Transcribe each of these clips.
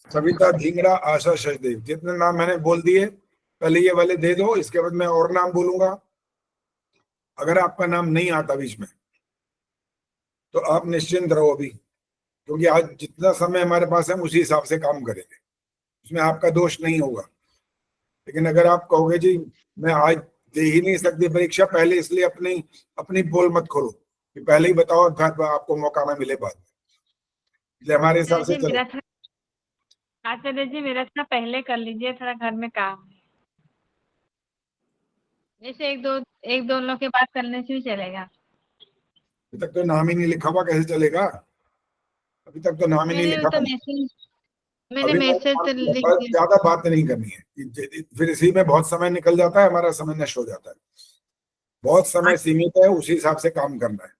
सविता धिंगड़ा, आशा सचदेव, जितने नाम मैंने बोल दिए पहले ये वाले दे दो, इसके बाद मैं और नाम बोलूंगा। अगर आपका नाम नहीं आता बीच में तो आप निश्चिंत रहो अभी, क्योंकि आज जितना समय हमारे पास है उसी हिसाब से काम करेंगे, उसमें आपका दोष नहीं होगा। लेकिन अगर आप कहोगे जी मैं आज दे ही नहीं सकती परीक्षा, पहले इसलिए अपनी अपनी पोल मत खोलो कि पहले ही बताओ, फिर आपको मौका ना मिले बाद में, इसलिए हमारे हिसाब से चलो। आचार्य जी मेरा थोड़ा पहले कर लीजिए, थोड़ा घर में काम है। जैसे एक दो लोग के बात करने से भी चलेगा। अभी तक तो नाम ही नहीं लिखा हुआ, कैसे चलेगा? अभी तक तो नाम ही नहीं लिखा तो हुआ। मैंने अभी मैसेज तो लिख दिया। ज्यादा बात नहीं करनी है, फिर इसी में बहुत समय निकल जाता है, हमारा समय नष्ट हो जाता है। बहुत समय सीमित है, उसी हिसाब से काम करना है।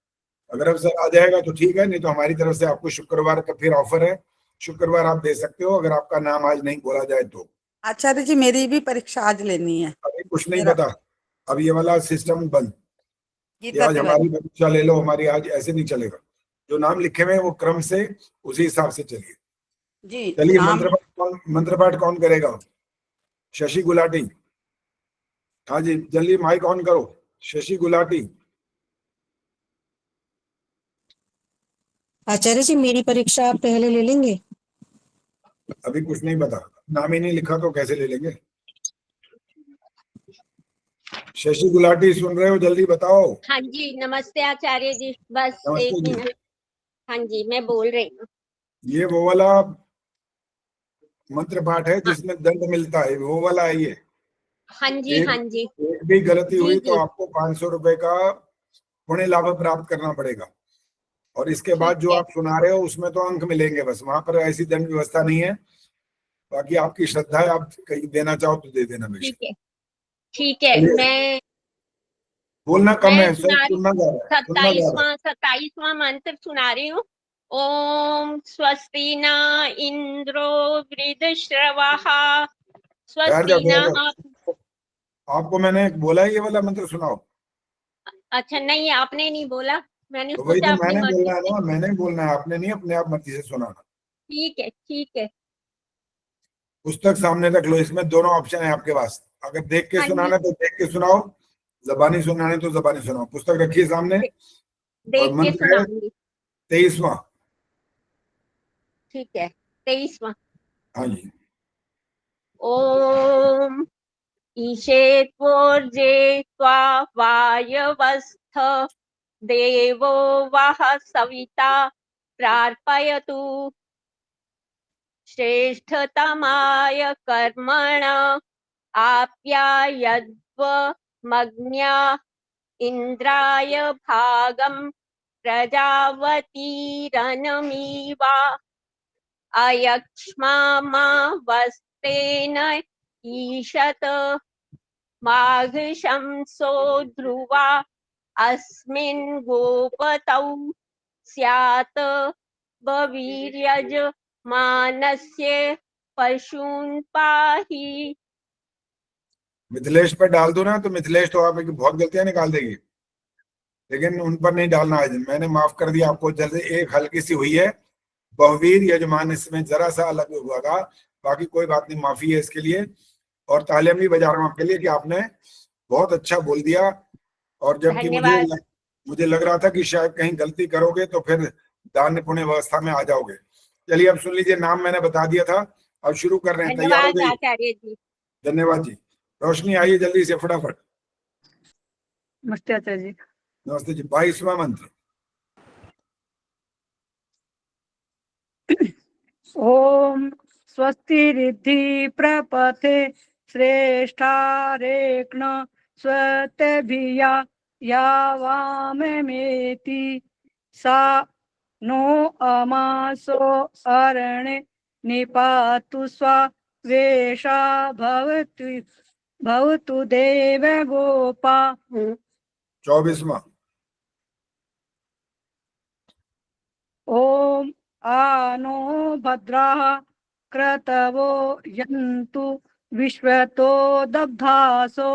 अगर अवसर आ जाएगा तो ठीक है, नहीं तो हमारी तरफ से आपको शुक्रवार का फिर ऑफर है, शुक्रवार आप दे सकते हो अगर आपका नाम आज नहीं बोला जाए तो। आचार्य जी मेरी भी परीक्षा आज लेनी है। अभी कुछ नहीं पता, अब ये वाला सिस्टम बंद, ये आज तिवारी हमारी परीक्षा ले लो, हमारी आज ऐसे नहीं चलेगा। जो नाम लिखे हुए हैं वो क्रम से उसी हिसाब से चलिए। जी चलिए, नाम मंत्रपाठ कौन करेगा? शशि गुलाटी। हाँ जी, जल्दी माइक ऑन करो, शशि गुलाटी। आचार्य जी मेरी परीक्षा आप पहले ले लेंगे? अभी कुछ नहीं पता, नाम ही नहीं लिखा तो कैसे ले लेंगे। शशि गुलाटी सुन रहे हो? जल्दी बताओ। हाँ जी, नमस्ते आचार्य जी, बस नमस्ते एक जी। मिनट। हाँ जी, मैं बोल रही हूँ। ये वो वाला मंत्र पाठ है जिसमें दंड मिलता है, वो वाला है ये। हाँ जी, हाँ जी, एक भी गलती जी हुई तो जी, आपको 500 रुपए का पुण्य लाभ प्राप्त करना पड़ेगा। और इसके बाद जो ठीक है, आप सुना रहे हो उसमें तो अंक मिलेंगे, बस वहां पर ऐसी दंड व्यवस्था नहीं है। बाकी आपकी श्रद्धा है, आप कहीं देना चाहो तो दे देना बेशक। ठीक है, ठीक है। चलिए, बोलना कम मैं है, सिर्फ सुना रही, सुनना जा रहा है, सुनना जा रहा है। 27वां मंत्र सुना रही हूँ। ओम स्वस्ति न इंद्रो वृद्धश्रवः ठहर जाओ, स्वस्ति ठहर न। जाओ, आपको मैंने बोला है ये वाला मंत्र सुनाओ। अच्छा नहीं, आपने नहीं बोला, मैंने तो वही सोचा तो अपनी मैंने मर्जी बोलना है से। ना, मैंने बोलना है, आपने नहीं अपने आप मर्जी से सुनाना। ठीक है, ठीक है। पुस्तक सामने रख लो, इसमें दोनों ऑप्शन है आपके पास। अगर देख के हाँ जी, सुनाना तो देख के सुनाओ, जबानी सुनाने तो जबानी सुनाओ। पुस्तक रखिए सामने। और देख के मंत्र है सुनाऊंगी। 23वां। ठीक है, 23वां। हाँ जी। ओम ईशेत्वोर्जे त्वा वायवस्थ देवो वः सविता प्रार्पयतु श्रेष्ठतमाय कर्मण आप्यायध्वमग्न्या इन्द्राय भागं प्रजावतीरनमीवा अयक्ष्मामावस्तेन ईशत माघशंसो ध्रुवा अस्मिन् गोपतौ स्यात् बवीर्यज मानस्य पशून् पाहि। मिथिलेश पर डाल दो ना, तो मिथिलेश तो आप बहुत गलतियां निकाल देगी, लेकिन उन पर नहीं डालना है। मैंने माफ कर दिया आपको, जल्दी एक हल्की सी हुई है, बहुवीर यजमान इसमें जरा सा अलग हुआ था। बाकी कोई बात नहीं, माफी है इसके लिए। और तालियां भी बजा रहा हूं आपके लिए कि आपने बहुत अच्छा बोल दिया। और जबकि धन्यवाद। मुझे लग रहा था कि शायद कहीं गलती करोगे तो फिर दान पुण्य व्यवस्था में आ जाओगे। चलिए अब सुन लीजिए, नाम मैंने बता दिया था, अब शुरू कर रहे हैं, तैयार हो धन्यवाद जाइए। आचार्य जी। धन्यवाद जी। रोशनी आइए जल्दी से फटाफट। नमस्ते आचार्य जी। नमस्ते जी। 22वां मंत्र। ओम स्वस्ति रिद्धि प्रपथे श्रेष्ठारेक्ण स्वतेभिया यावामेति सा नो अमासो अरणे निपातु स्वा वेशा भवतु देव गोपा। 24वां। ओम आनो भद्राः क्रतवो यन्तु विश्वतो दग्धासो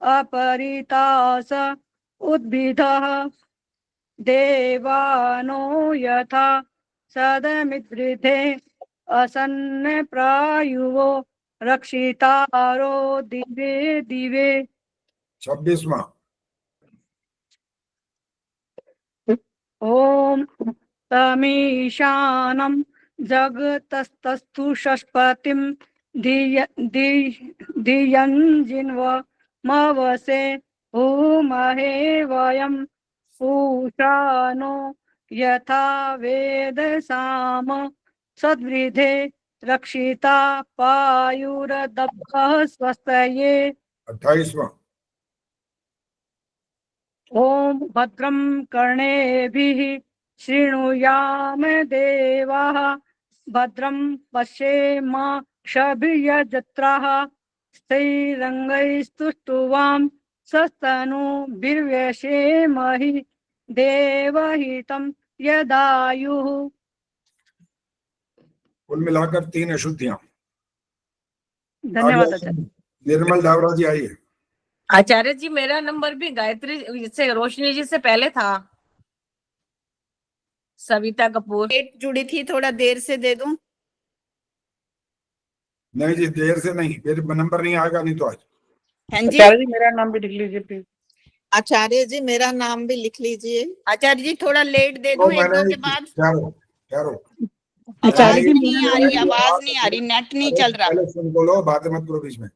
अपरितास उद्भिदः देवानो यथा सदमिद्रिधे असन्न प्रायुवो रक्षितारो दिवे दिवे 26वां। ओम तमीशानं जगतस्तस्तु षष्पतिं धियञ्जिन्वमवसे भूमहे वयं पूषानो यथा वेदसाम सद्वृधे रक्षिता पायुरदब्धः स्वस्तये 28वां। ओम भद्रं कर्णेभिः शृणुयाम देवाः भद्रं पश्येमाक्षभिर्यजत्राः स्थिरैरङ्गैस्तुष्टुवां सस्तनूभिर्व्यसेमहि देवहितं यदायुः। कुल मिलाकर 3 अशुद्धियां। धन्यवाद आगे आचार्य। निर्मल दावरा जी आइए। आचार्य जी मेरा नंबर भी गायत्री से रोशनी जी से पहले था। सविता कपूर डेट जुड़ी थी, थोड़ा देर से दे दूं? नहीं जी, देर से नहीं, फिर नंबर नहीं आएगा, नहीं तो आज। हाँ जी। आचार्य जी मेरा नाम भी लिख लीजिए प्लीज। आचार्य जी मेरा नाम भी लिख लीजिए। आचार्य जी थोड़ा लेट दे तो दूं, एक दो के बाद? ठहरो। आचार्य जी मैंने- नहीं आ रही, आवाज नहीं आ रही, नेट नहीं चल रहा। पहले सुन बोलो, बातें मत करो बीच में।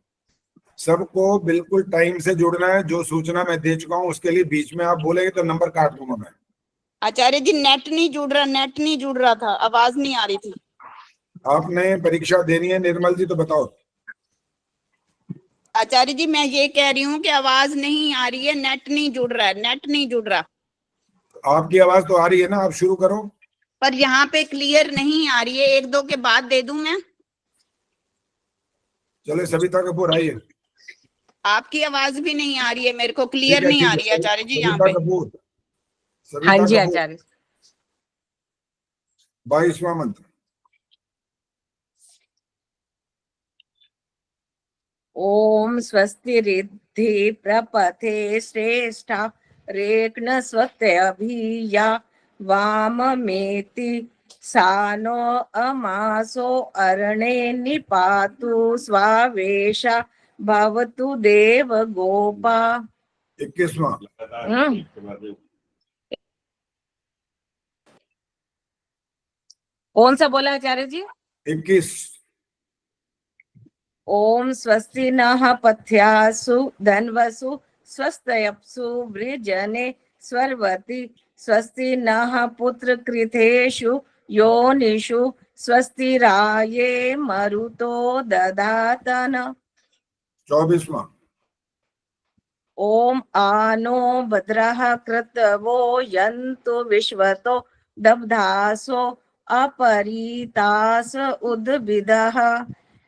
सबको बिल्कुल टाइम से जुड़ना है। जो सूचना मैं दे चुका हूँ उसके लिए बीच में आप बोलेंगे तो नंबर काट दूंगा मैं। आचार्य जी नेट नहीं जुड़ रहा था, आवाज नहीं आ रही थी। आपने परीक्षा देनी है निर्मल जी, तो बताओ। आचार्य जी मैं ये कह रही हूँ कि आवाज नहीं आ रही है, नेट नहीं जुड़ रहा। आपकी आवाज तो आ रही है ना, आप शुरू करो। पर यहाँ पे क्लियर नहीं आ रही है, एक दो के बाद दे दूं मैं? चले सविता कपूर आइए। आपकी आवाज भी नहीं आ रही है, मेरे को क्लियर ठीक नहीं आ ठीक रही है आचार्य जी यहाँ सविता पे। कपूर। हाँ जी कपूर, आचार्य। 22वां मंत्र। ओम स्वस्ति रिद्धि प्रपथे श्रेष्ठा रेक्न स्वस्ति अभिया वाममेति सानो अमासो अरणे निपातु स्वावेशा भवतु देव गोपा। 21वां। कौन सा बोला आचार्य जी? 21। ओम स्वस्ति नः पथ्यासु धन्वसु स्वस्त्यप्सु वृजने स्वर्वति स्वस्ति नः पुत्रकृतेषु योनिषु स्वस्तिराये मरुतो दधातन। 24वां। ओम आनो भद्रः कृतवो यन्तु विश्वतो दब्धासो अपरीतास उद्भिदः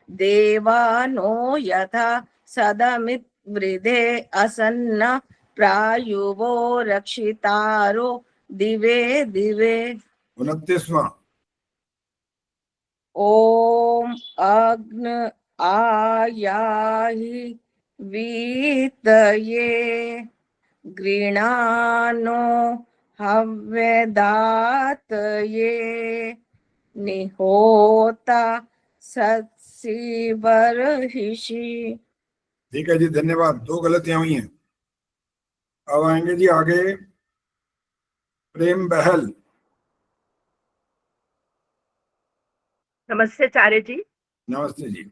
देवानो यथा सदमिद्वृधे असन्न प्रायुवो रक्षितारो दिवे दिवे। 29वां। ओम अग्न आयाहि वीतये गृणानो हव्यदातये निहोता सत्सी बर्हिषि। ठीक है जी, धन्यवाद। 2 गलतियां हुई हैं। अब आएंगे जी आगे प्रेम बहल। नमस्ते आचार्य जी। नमस्ते जी।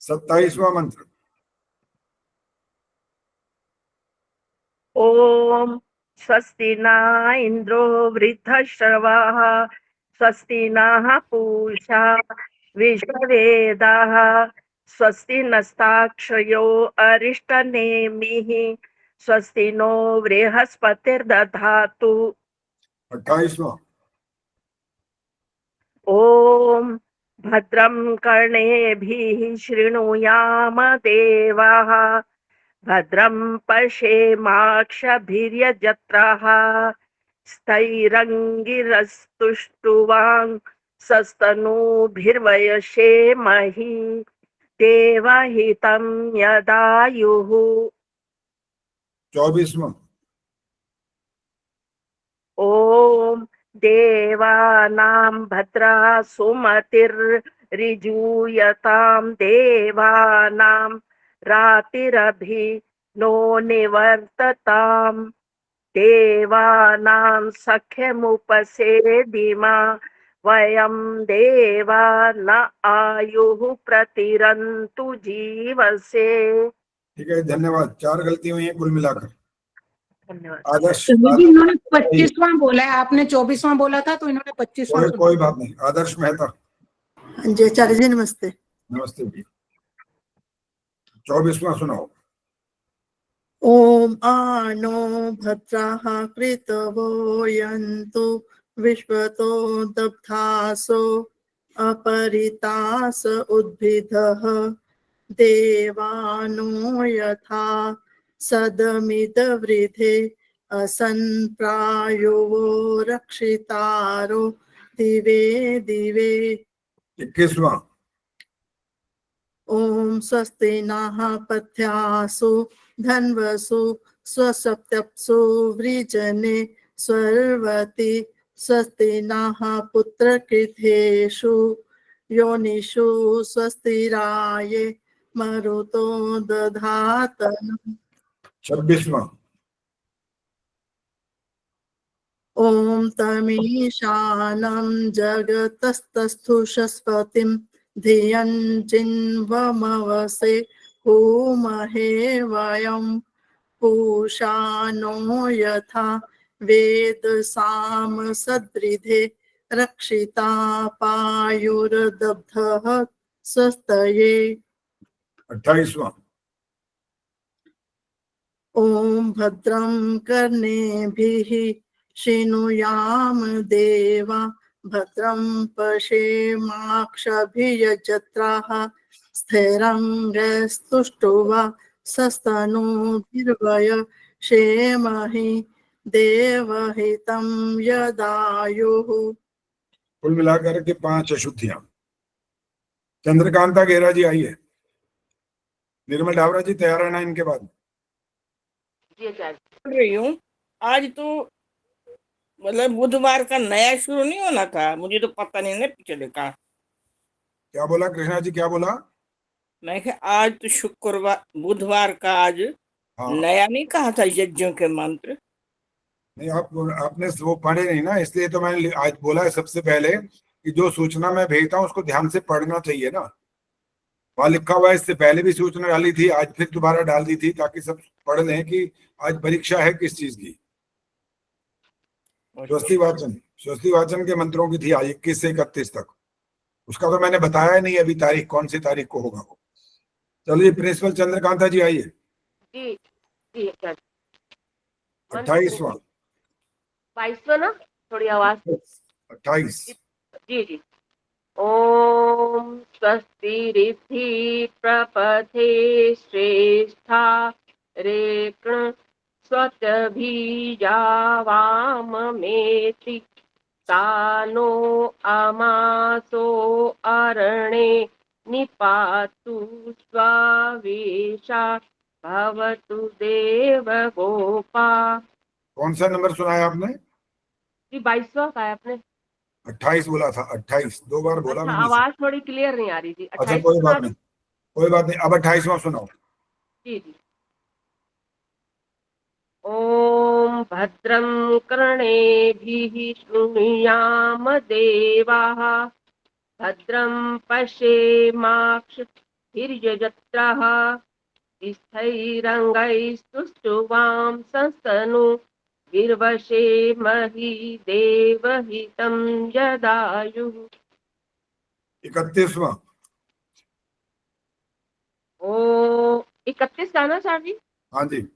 27वां मंत्र। ओम स्वस्ति न इंद्रो वृद्धश्रवाः स्वस्ति नः पूषा विश्ववेदाः स्वस्ति नस्ताक्षयो अरिष्टनेमिः स्वस्ति नो बृहस्पतिर्दधातु। 28वां। ओम भद्रं कर्णेभिः शृणुयाम देवाः भद्रं पश्येमाक्षभिर्यजत्राः स्थैरङ्गिरस्तुष्टुवां सस्तनूभिर्वयसेमहि देवहितं यदायुः। 24वां। ओम देवानां भद्रा सुमतिर्ऋजूयतां देवानां रातिरभि नो निवर्तताम् देवानां सख्यमुपसेदिमा वयं देवा न आयुः प्रतिरन्तु जीवसे। ठीक है, धन्यवाद। 4 गलती हुई है कुल मिलाकर। धन्यवाद। आदर्श इन्होंने 25वां बोला है, आपने 24वां बोला था, तो इन्होंने 25वां कोई बात नहीं। आदर्श मेहता, जी आचार्य जी नमस्ते। नमस्ते जी। 24वां सुनाओ। ओम आनो भद्राः कृतवो यन्तु विश्वतो दग्धासो अपरितास उद्भिदः देवानो यथा सदमिदवृधे असन्प्रायुवो रक्षितारो दिवे दिवे। 21वां। ओम स्वस्ति नः पथ्यासु धन्वसु स्वसप्तप्सु वृजने स्वर्वति स्वस्ति नः पुत्रकृतेषु योनिषु स्वस्तिराये मरुतो दधातनः। 26वां। ओम तमीशानं जगतस्तस्थुषस्पतिं धियं जिन्वमवसे होमहे वयं पूषानो यथा वेद साम सदृधे रक्षिता पायुर्दब्धः स्वस्तये। 28वां। ओम भद्रं कर्णेभिः शृणुयाम देवा भद्रं पश्येमाक्षभिर्यजत्राः स्थिरंगैस्तुष्टुवा सस्तनूभिर्वय क्षेमहि देवहितं यदायुः। कुल मिलाकर के 5 अशुद्धियां। चंद्रकांता गेरा जी आइए। निर्मल डावरा जी तैयार है ना इनके बाद? बोल रही हूँ। आज तो मतलब बुधवार का नया शुरू नहीं होना था, मुझे तो पता नहीं ना पिछले का। क्या बोला कृष्णा जी, क्या बोला? मैं कहा आज तो शुक्रवार बुधवार का आज हाँ नया नहीं कहा था यज्ञों के मंत्र। नहीं, आपने वो पढ़े नहीं ना, इसलिए तो मैंने आज बोला है सबसे पहले कि जो सूचना मैं भेजता हूँ उसको ध्यान से पढ़ना चाहिए ना। वहां लिखा हुआ है, इससे पहले भी सूचना डाली थी, आज फिर दोबारा डाल दी थी ताकि सब पढ़ लें कि आज परीक्षा है किस चीज की। स्वस्ति वाचन के मंत्रों की थी आज 21 से 31 तक। उसका तो मैंने बताया नहीं अभी तारीख, कौन सी तारीख को होगा वो। चलिए प्रिंसिपल चंद्रकांता जी आइए। जी जी आचार्य। 28वां। 22वां ना, थोड़ी आवाज। 28। जी जी। ओम स्वस्तिरिद्धि प्रपथे श्रेष्ठा रेक्ण स्वतबीजावाममेति तानो अमासो अरणे निपातु स्वावेशा भवतु देवगोपा। कौन सा नंबर सुनाया आपने? जी 22वां का है आपने। 28 बोला था, 28 2 बार बोला अच्छा, मैंने। आवाज थोड़ी क्लियर नहीं आ रही थी। अच्छा 28 कोई सुना बात दूं? नहीं, कोई बात नहीं। अब 28वां सुनाओ। जी जी। ओम भद्रं कर्णेभिः शृणुयाम देवाः भद्रं पश्येमाक्षभिर्यजत्राः स्थिरैरङ्गैस्तुष्टुवां संस्तनु वीर्वशेमहि देवहितं यदायुः। 31वां। ओ 31 गाना सर जी। हाँ जी।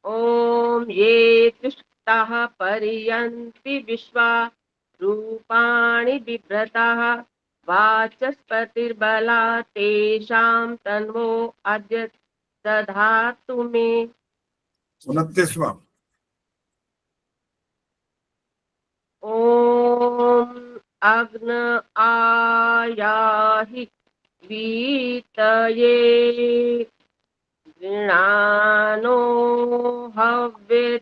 ओम ये तुष्टाः पर्यन्ति विश्वा रूपाणि बिभ्रताः वाचस्पतिर्बला तेषां तन्वो अद्य दधातु मे। 29वां। ओम अग्न आयाहि वीतये गृणानो हव्यदातये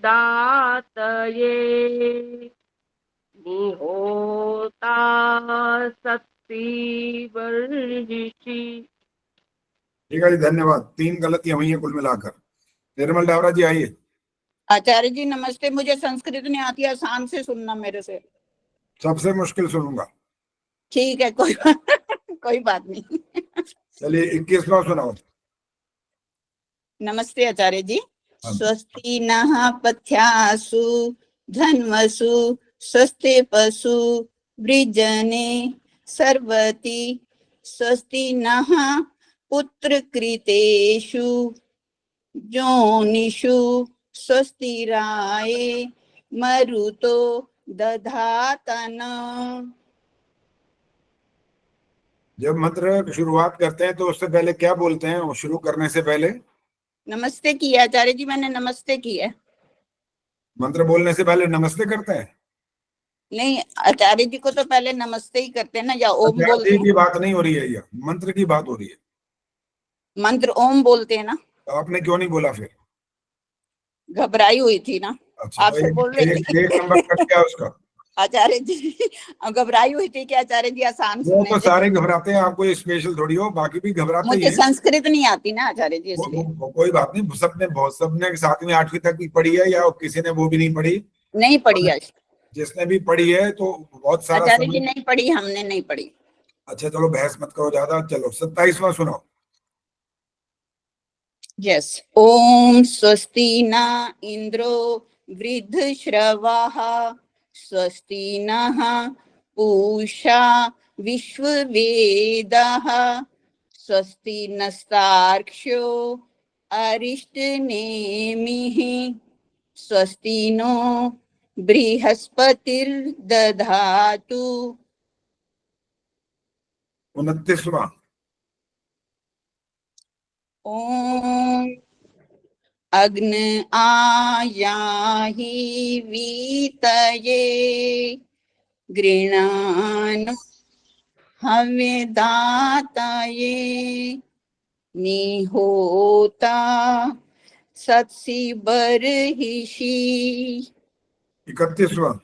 निहोता शक्ति वर्षि। ठीक है जी, धन्यवाद। 3 गलतियां हुई हैं कुल मिलाकर। निर्मल डावरा जी आइए। आचार्य जी नमस्ते, मुझे संस्कृत नहीं आती, आसान से सुनना मेरे से। सबसे मुश्किल सुनूंगा। ठीक है, कोई बात नहीं। चलिए 21वां सुनाओ। नमस्ते आचार्य जी। हाँ। स्वस्ति नः पथ्यासु धन्वसु स्वस्ति पशु वृजने सर्वति स्वस्ति नः पुत्र कृतेषु जोनिषु स्वस्तिराय मरुतो दधातन। जब मंत्र की शुरुआत करते हैं तो उससे पहले क्या बोलते हैं? शुरू करने से पहले नमस्ते किया आचार्य जी, मैंने नमस्ते किया। मंत्र बोलने से पहले नमस्ते करते हैं? नहीं, आचार्य जी को तो पहले नमस्ते ही करते हैं ना, या ओम आचार्य बोलते जी हैं। की बात नहीं हो रही है, ये मंत्र की बात हो रही है। मंत्र ओम बोलते हैं ना। तो आपने क्यों नहीं बोला फिर? घबराई हुई थी ना, अच्छा, आपसे बोल रही थी। एक नंबर कट गया उसका। आचार्य जी घबराई हुई थी कि आचार्य जी आसान वो तो सुने। सारे घबराते हैं, आपको स्पेशल थोड़ी हो, बाकी भी घबराते ही मुझे हैं। संस्कृत नहीं आती ना आचार्य जी, इसलिए। कोई बात नहीं, सबने 7वीं 8वीं तक भी पढ़ी है, या किसी ने वो भी नहीं पढ़ी? नहीं पढ़ी आज। जिसने भी पढ़ी है तो बहुत सारा आचार्य जी समय। नहीं पढ़ी, हमने नहीं पढ़ी। अच्छा चलो, बहस मत करो ज्यादा। चलो 27वां सुनाओ। यस। ओम स्वस्ति न इंद्रो वृद्धश्रवाः स्वस्ति नः पूषा विश्ववेदाः स्वस्ति नस्तार्क्ष्यो अरिष्टनेमिः स्वस्ति नो बृहस्पतिर्दधातु। 29वां। ओम अग्न आयाहि वीतये गृणानु हविदातये निहोता सत्सि बर्हिषि। 31वां।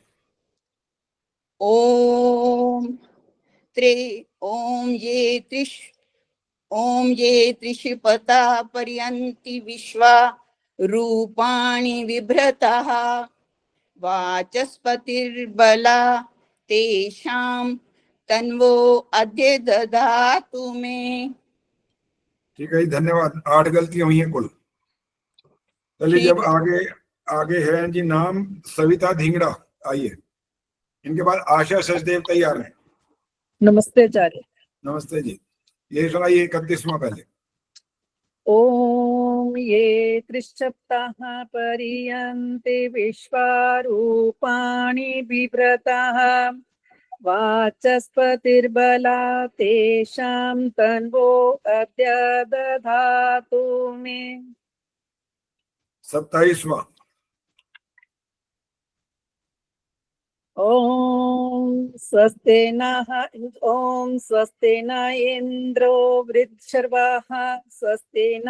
ओम ये त्रिशपता पर्यन्ति विश्वा रूपाणि विभ्रतः वाचस्पतिर्बला तेषां तन्वो अद्य दधातु मे। ठीक है, धन्यवाद। 8 गलतियां हुई हैं कुल। चलिए ठीक जब आगे है जी नाम सविता धिंगड़ा, आइए। इनके बाद आशा सचदेव तैयार है। नमस्ते आचार्य। नमस्ते जी। यही सुनाइए 31वां पहले। ओम ये त्रिशप्ताः पर्यन्ते विश्वारूपाणि बिभ्रतः वाचस्पतिर्बला तेषां तन्वो अद्य दधातु मे। 27वां। ओम स्वस्ति न इंद्रो वृद्धश्रवाः स्वस्ति न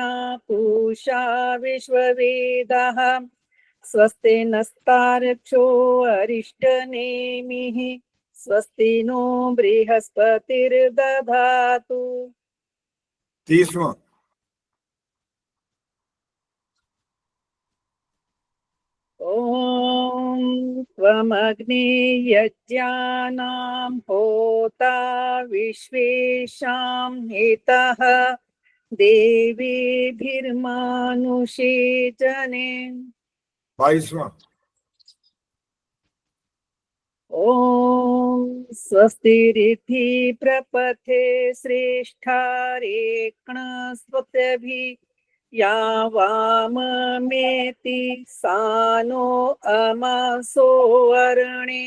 पूषा विश्ववेदाः स्वस्ति नस्तार्क्ष्यो अरिष्टनेमिः स्वस्ति नो बृहस्पतिर्दधातु। 30वां। ओम त्वमग्ने यज्ञानां होता विश्वेषां हितः देवीभिर्मानुषे जने। 22वां। ओम स्वस्तिरिति प्रपथे श्रेष्ठारेक्णस्पत्यभिः या वाममेति सानो अमासो अरणे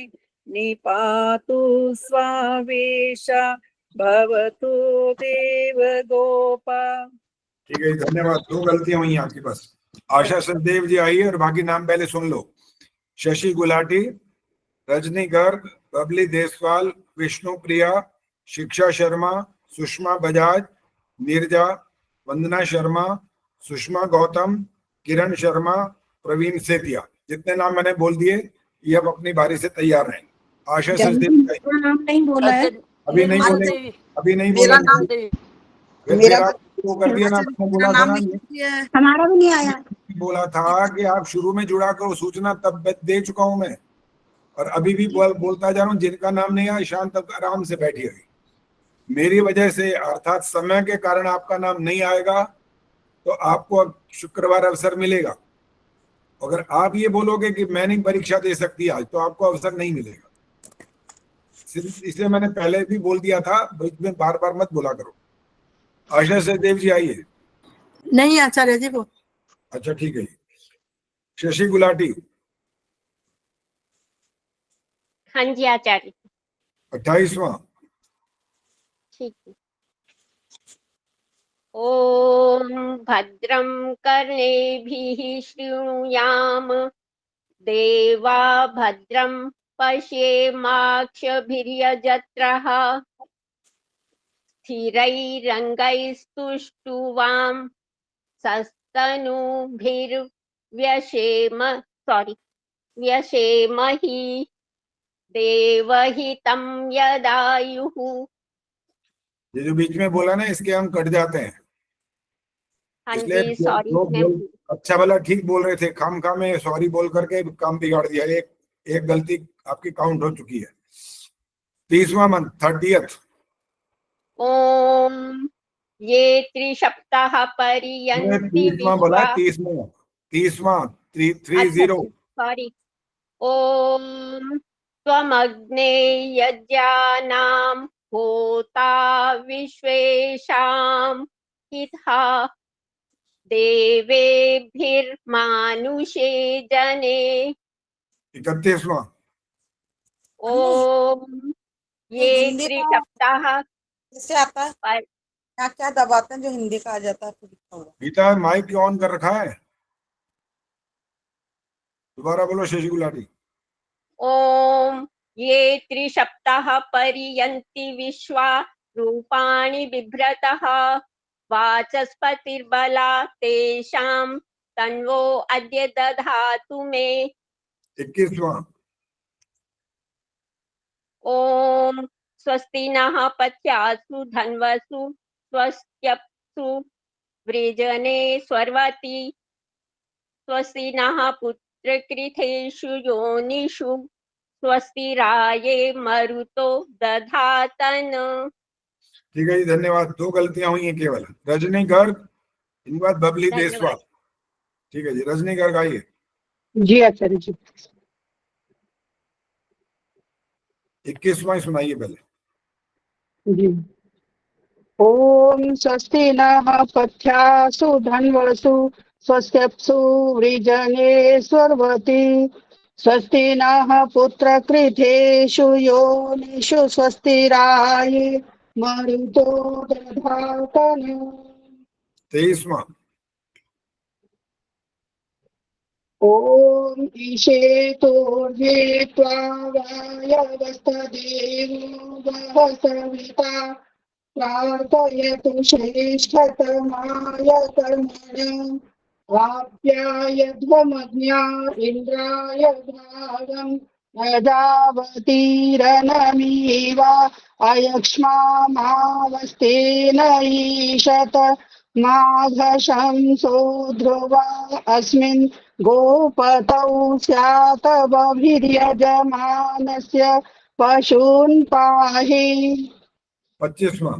निपातु स्वावेशा भवतु देवगोपा। ठीक है, धन्यवाद। 2 गलतियां हुई हैं आपकी बस। आशा सचदेव जी आइए और बाकी नाम पहले सुन लो। शशि गुलाटी, रजनी गर्ग, बबली देसवाल, विष्णु प्रिया, शिक्षा शर्मा, सुषमा बजाज, नीरजा, वंदना शर्मा, सुषमा गौतम, किरण शर्मा, प्रवीण सेतिया। जितने नाम मैंने बोल दिए, ये अब अपनी बारी से तैयार हैं। आशा जब सचदेव जी आइए। मेरा नाम नहीं बोला है। अभी नहीं निर्मला बोले, देवी, अभी नहीं मेरा बोलेंगे। नाम देवी। फिर आप वो कर दिया ना, मैंने बोला था ना, हमारा भी नहीं आया। बोला था कि आप शुरू में जुड़ा करो सूचना, तब दे चुका हूं मैं, और अभी भी बोलता जा रहा हूँ, जिनका नाम नहीं आया शांत तक आराम से बैठिए। मेरी वजह से अर्थात समय के कारण आपका नाम नहीं आएगा, तो आपको अब शुक्रवार अवसर मिलेगा। अगर आप ये बोलोगे कि मैं नहीं परीक्षा दे सकती आज, तो आपको अवसर नहीं मिलेगा। इसलिए मैंने पहले भी बोल दिया था, बीच में बार बार मत बोला करो। आशा सचदेव जी आइए। नहीं आचार्य जी वो। अच्छा ठीक है। शशि गुलाटी हाँ जी आचार्य, 28वां। ठीक है। ओम भद्रं कर्णेभिः शृणुयाम देवा भद्रं पश्येमाक्षभिर्यजत्रः स्थिरैरङ्गैस्तुष्टुवां व्यशेमहि देवहितं यदायुः। ये जो बीच में बोला ना, इसके हम कट जाते हैं, हाँ इसलिए जी सॉरी, अच्छा भला ठीक बोल रहे थे, खामखा में सॉरी बोल करके काम बिगाड़ दिया। एक गलती आपकी काउंट हो चुकी है। 30वां मंथ 30th। ओम ये त्रिसप्ताह पर्यन्ति 30वां बोला, 30वां 30। सॉरी। ओम त्वमग्ने यज्ञानां होता विश्वेशां हिता देवेभिर्मानुषे जने। 31वां। ओम ये त्रिसप्ताह कैसे आता है? क्या क्या दबाते हैं जो हिंदी का आ जाता है? गीता माइक ऑन कर रखा है? दोबारा बोलो शशि गुलाटी। ओम ये त्रिसप्ताह पर्यन्ति विश्वा रूपाणि बिभ्रतः वाचस्पतिर्बला तेषां तन्वो अद्य दधातु मे। 21वां। ओम स्वस्ति नः पथ्यासु धन्वसु स्वस्त्यप्सु वृजने स्वर्वति स्वस्ति नः पुत्रकृतेषु योनिषु स्वस्तिराये मरुतो दधातन। ठीक है जी, धन्यवाद। 2 गलतियां हुई हैं केवल। रजनी गर्ग, इनके बाद बबली धन्यवाद। देसवाल। ठीक है जी, रजनी गर्ग आइए। जी आचार्य जी। 21वां सुनाइए पहले। जी। ओम स्वस्ति नः पथ्यासु धन्वसु स्वस्त्यप्सु वृजने स्वर्वति स्वस्ति नः पुत्रकृतेषु योनिषु स्वस्तिराये मरुतो दधातन। 23वां। ओम ईशेतोर्ये त्वावायवस्तदेवो वः सविता प्रार्थयतु श्रेष्ठतमाय कर्मणि वाप्यायध्वमज्ञा इन्द्राय भागं यदावतीरनमीवा अयक्ष्मामावस्तेन ईशत माघशंसो ध्रुवा अस्मिन् गोपतौ स्यात् बभिर्यजमानस्य पशून् पाहि। 25वां।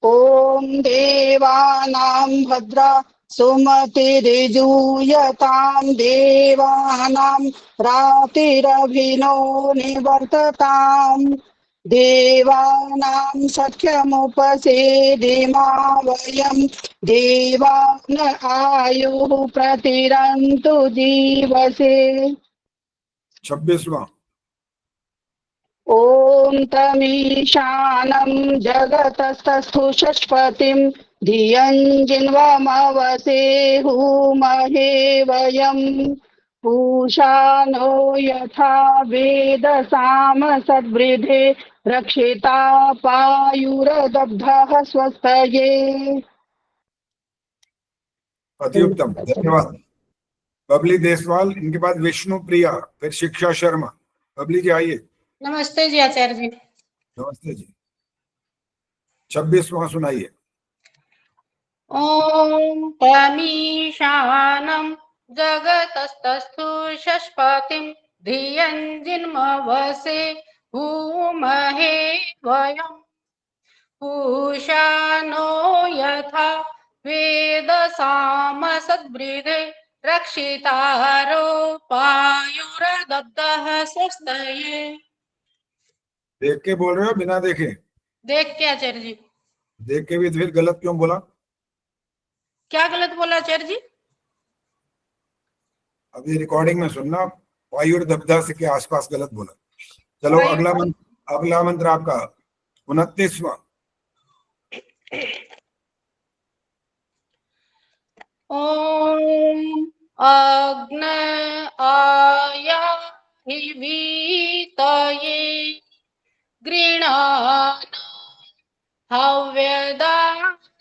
ओम देवानां भद्रा सुमतिर्जूयतां देवानां रातिरभिनो निवर्तताम् देवानां सख्यमुपसेदिमा वयं देवान आयुः प्रतिरन्तु जीवसे। 26वां। ओम तमीशानं जगतस्तस्थु षष्पतिं धियं जिन्वमवसेहुमहे वयं पूषा नो यथा वेदसाम सद्वृधे रक्षिता पायुरदब्धः स्वस्तये। अति उत्तम, धन्यवाद। बबली देसवाल, इनके बाद विष्णु प्रिया, फिर शिक्षा शर्मा। बबली जी आइए। नमस्ते जी आचार्य जी। नमस्ते जी। 26वां सुनाइए। ओम पमीशानं जगतस्तस्थु शष्पतिं धियं जिन्मवसे भूमहे वयम् पूषा नो यथा वेदसाम सद्वृधे रक्षितारो पायुर्दब्धः स्वस्तये। देख के बोल रहे हो बिना देखे? देख के आचार्य जी। देख के भी तो फिर गलत क्यों बोला? क्या गलत बोला आचार्य जी? अभी रिकॉर्डिंग में सुनना, वायु दबदा से के आसपास गलत बोला। चलो वायु- अगला मंत्र आपका 29वां। ओम अग्न आया वीतये गृणान हव्यदातये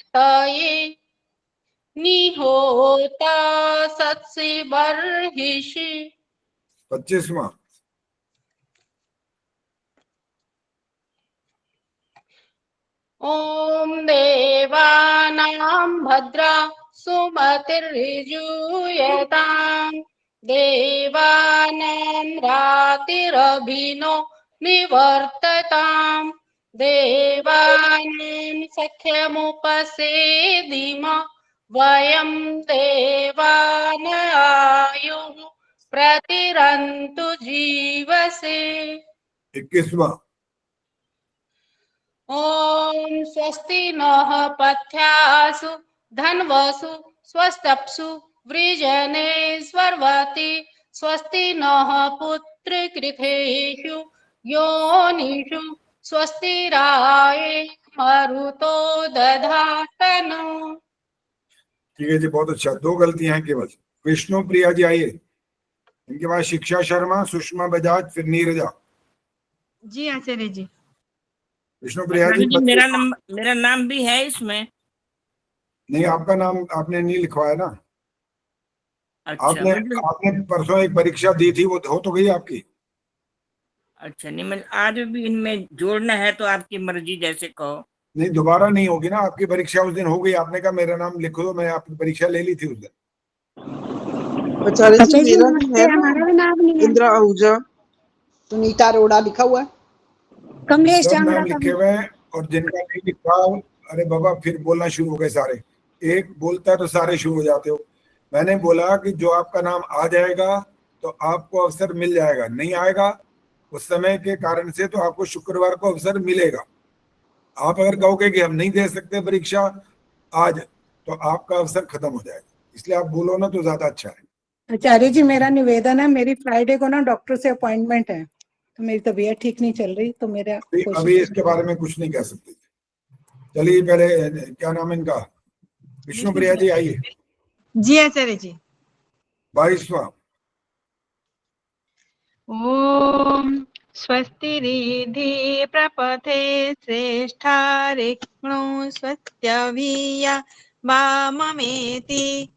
निहोता सत्सि बर्हिषि। 25वां। ओम देवानां भद्रा सुमतिर्यजूयतां देवानां रातिरभिनो निवर्ततां देवानां सख्यमुपसेदिम वयं देवान आयुः प्रतिरन्तु जीवसे। 21वां। ओम स्वस्ति नः पथ्यासु धन्वसु स्वस्तप्सु वृजने स्वर्वति स्वस्ति नः पुत्रकृतेषु योनिषु स्वस्तिराय मरुतो दधातन। ठीक है जी, बहुत अच्छा। 2 गलतियां हैं केवल। विष्णु प्रिया जी आइए। इनके बाद शिक्षा शर्मा, सुषमा बजाज, फिर नीरजा। जी आचार्य जी। विष्णु प्रिया जी, आचार्य जी मेरा नाम भी है इसमें। नहीं, आपका नाम आपने नहीं लिखवाया ना। अच्छा आपने परसों एक परीक्षा दी थी, वो हो तो गई आपकी। अच्छा नहीं, मैं आज भी इनमें जोड़ना है तो आपकी मर्जी, जैसे कहो। नहीं, दोबारा नहीं होगी ना। आपकी परीक्षा उस दिन हो गई, आपने कहा मेरा नाम लिखो दो, मैं आपकी परीक्षा ले ली थी उस दिन। आचार्य जी मेरा भी है ना, हमारा भी नाम नहीं है। इंदिरा आहूजा, सुनीता अरोड़ा लिखा हुआ है। कमलेश सब चांगड़ा नाम का लिखे हुए हैं, और जिनका नहीं लिखा, अरे बाबा फिर बोलना शुरू हो गए सारे। एक बोलता है तो सारे शुरू हो जाते हो। मैंने बोला कि जो आपका नाम आ जाएगा तो आपको अवसर मिल जाएगा, नहीं आएगा उस समय के कारण से तो आपको शुक्रवार को अवसर मिलेगा। आप अगर कहोगे कि हम नहीं दे सकते परीक्षा आज, तो आपका अवसर खत्म हो जाएगा। इसलिए आप बोलो ना तो ज्यादा अच्छा है। आचार्य जी मेरा निवेदन है, मेरी फ्राइडे को ना डॉक्टर से अपॉइंटमेंट है, तो मेरी तबीयत ठीक नहीं चल रही, तो मेरा अभी इसके बारे में कुछ नहीं कह सकते। चलिए पहले क्या नाम है इनका, विष्णु प्रिया जी आइए। जी आचार्य जी। 22वां। ओम स्वस्तिरिधि प्रपथे श्रेष्ठा रिक्णो स्वस्त्यभिया वाममेति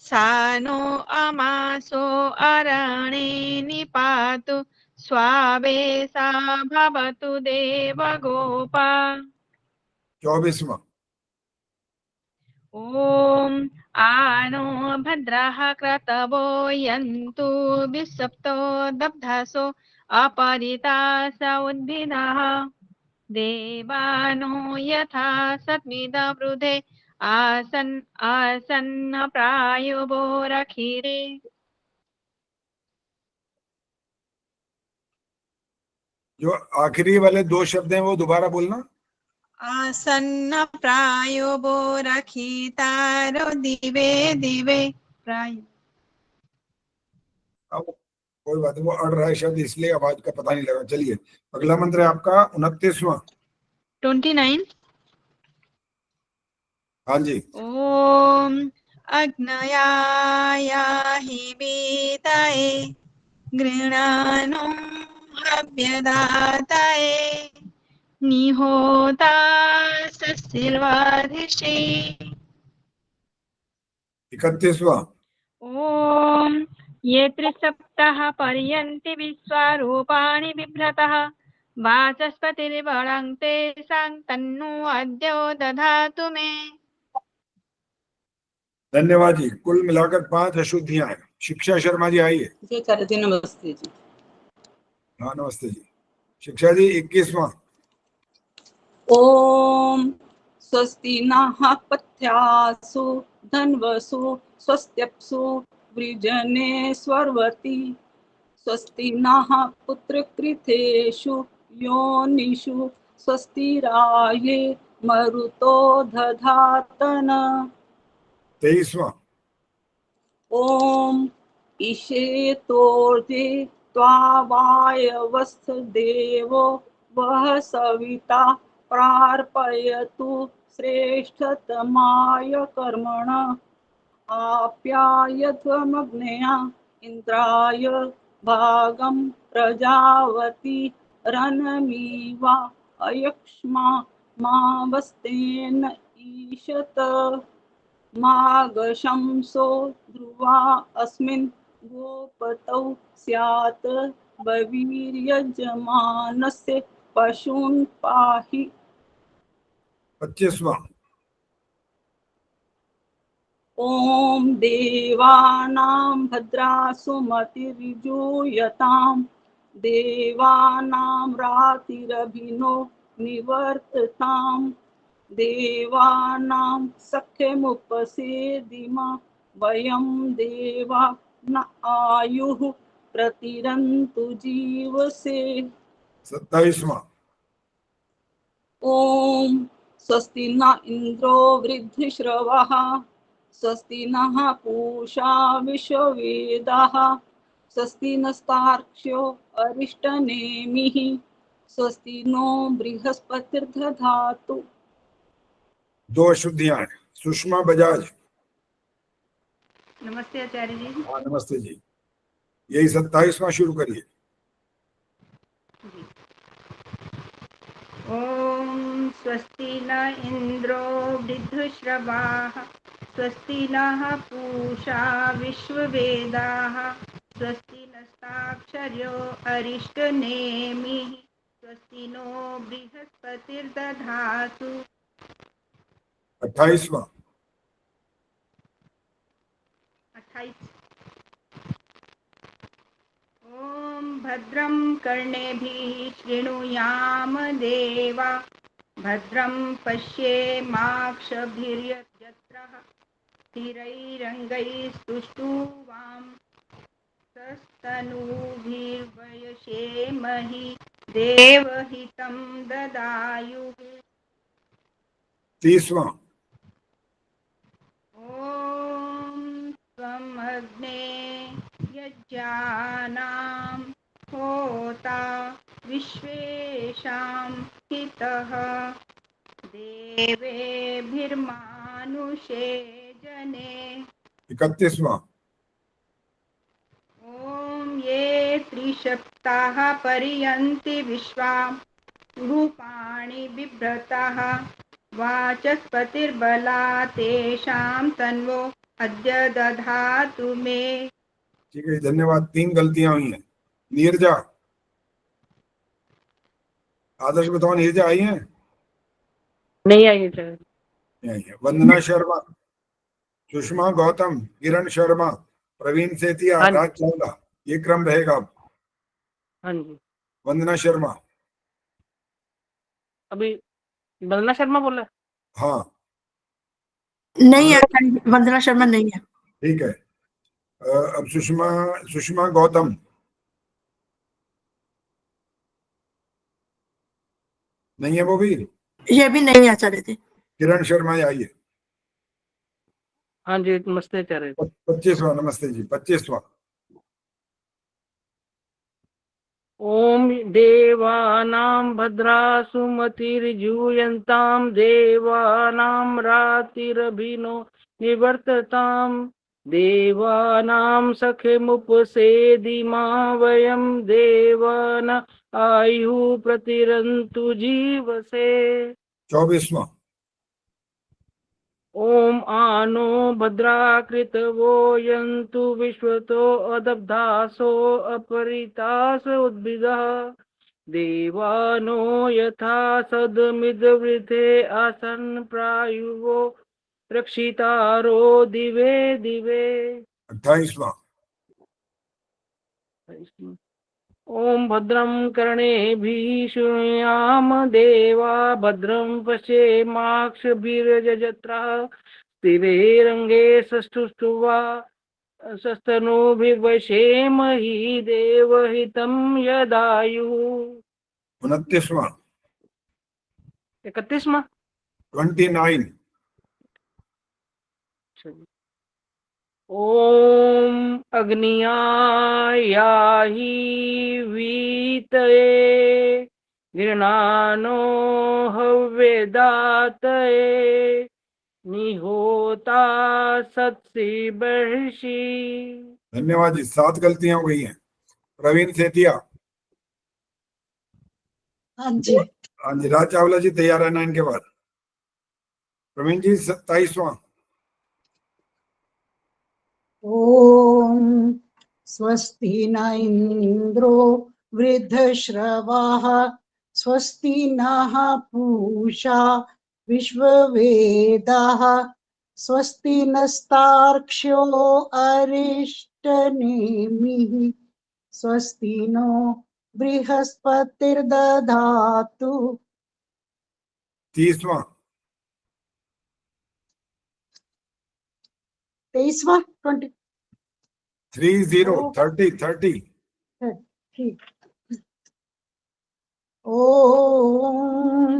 सानो अमासो अरणे निपातु स्वावेशा भवतु देवगोपा। 24वां। ओम आनो भद्रः क्रतवो यन्तु विसप्तो दब्धासो अपरितास उद्भिदः देवानो यथा सत्मिदवृधे आसन्न प्रायुवो रखिरे। जो आखिरी वाले 2 शब्द हैं वो दोबारा बोलना। आसन्न प्रायुवो रखितारो दिवे दिवे प्राय। अब कोई बात नहीं, वो अड़ रहा है शब्द इसलिए आवाज का पता नहीं लगा। चलिए अगला मंत्र है आपका 29वां। 29। हाँ जी। ओम अग्नयाय हि वीतये गृणानो हव्यदातये निहोता सस्यर्वाधिषे। 31वां। ओम ये त्रिसप्ताह पर्यन्ति विश्वरूपाणि बिभ्रतः वाचस्पतिर्बलं तेषां तन्नो अद्य दधातु मे। धन्यवाद जी। कुल मिलाकर 5 अशुद्धियां हैं। शिक्षा शर्मा जी आइए। जी आचार्य जी नमस्ते जी। हाँ नमस्ते जी। शिक्षा जी 21वां। ओम स्वस्ति नः पथ्यासु धन्वसु स्वस्त्यप्सु वृजने स्वर्वति स्वस्ति नः पुत्रकृतेषु योनिषु स्वस्तिराये मरुतो दधातन 23वां। ओम ईशेतोर्जे त्वावायवस्थ देवो वह सविता प्रार्पयतु श्रेष्ठतमाय कर्मण आप्यायध्वमग्नया इंद्राय भागं प्रजावती रनमीवा अयक्ष्मा मावस्तेन ईशत मागशंसो ध्रुवा अस्मिन् गोपतौ स्यात् बवीर्यजमानस्य पशून् पाहि 25वां। ॐ देवानां भद्रासु मतिर्जूयतां देवानां रातिरभिनो निवर्तताम् देवानां सख्यमुपसेदिमा वयं देवा न आयुः प्रतिरन्तु जीवसे 27वां। ॐ स्वस्ति न इन्द्रो वृद्धिश्रवः स्वस्ति नः पूषा विश्ववेदाः स्वस्ति नस्तार्क्ष्यो अरिष्टनेमिः स्वस्ति नो बृहस्पतिर्दधातु 2 अशुद्धियां हैं। सुषमा बजाज। नमस्ते आचार्य जी। हाँ नमस्ते जी। यही 27वां शुरू करिए। ॐ स्वस्ति न इन्द्रो वृद्धश्रवाः स्वस्ति नः पूषा विश्ववेदाः स्वस्ति नस्ताक्षर्यो अरिष्टनेमिः स्वस्ति नो बृहस्पतिर्दधातु 28वां। 28। ॐ भद्रं कर्णेभिः शृणुयाम देवा भद्रं पश्येमाक्षभिर्यजत्रः स्थिरैरङ्गैस्तुष्टुवां सस्तनूभिर्वयसेमहि देवहितं ददायुः 30वां। ॐ त्वमग्ने यज्ञानां होता विश्वेषां हितः देवेभिर्मानुषे जने 31वां। ॐ ये त्रिसप्ताह पर्यन्ति विश्वा रूपाणि बिभ्रतः वाचस्पतिर्बला तेषां तन्वो अद्य दधातु मे। ठीक है धन्यवाद। 3 गलतियां हुई हैं। नीरजा। आदर्श बताओ नीरजा आई हैं? नहीं आई है सर। नहीं आई है। वंदना शर्मा, सुषमा गौतम, किरण शर्मा, प्रवीण सेतिया, हाँ जी। राज चावला, ये क्रम रहेगा। हाँ जी। वंदना शर्मा। अभी वंदना शर्मा बोला। हाँ नहीं है वंदना शर्मा नहीं है। ठीक है। अब सुषमा गौतम। नहीं है वो भी। ये भी नहीं है आचार्य जी। किरण शर्मा आइए। हाँ जी नमस्ते आचार्य। 25वां। नमस्ते जी। 25वां। ओम देवानां भद्रासु मतिर्जूयन्तां देवानां रातिरभिनो निवर्ततां देवानां सखमुपसेदिमा वयं देवान आयुः प्रतिरन्तु जीवसे 24वां। ओम आनो भद्राकृतवो यन्तु विश्वतो अदब्धासो अपरितास उद्भिदः देवानो यथा सदमिद्वृते आसन् प्रायुवो रक्षितारो दिवे दिवे। 28वां। ओम भद्रं कर्णेभिः शृणुयाम देवा भद्रं पश्येमाक्षभिर्यजत्राः स्थिरैरङ्गे सस्तुष्टुवा सस्तनूभिर्वशेमहि देवहितं यदायुः। 29वां। 31वां। 29। ओम अग्नियायाहि वीतये गृणानो हव्यदातये निहोता सत्सि बर्षि। धन्यवाद जी। 7 गलतियां हो गई हैं। प्रवीण सेतिया। हाँ जी। हाँ जी। राज चावला जी तैयार है 9 के बाद। प्रवीण जी 27वां। ओम स्वस्ति न इंद्रो वृद्धश्रवाः स्वस्ति नः पूषा विश्ववेदाः स्वस्ति नस्तार्क्ष्यो अरिष्टनेमिः स्वस्ति नो बृहस्पतिर्दधातु। 30वां। 23वां 20 30 ठीक। ओम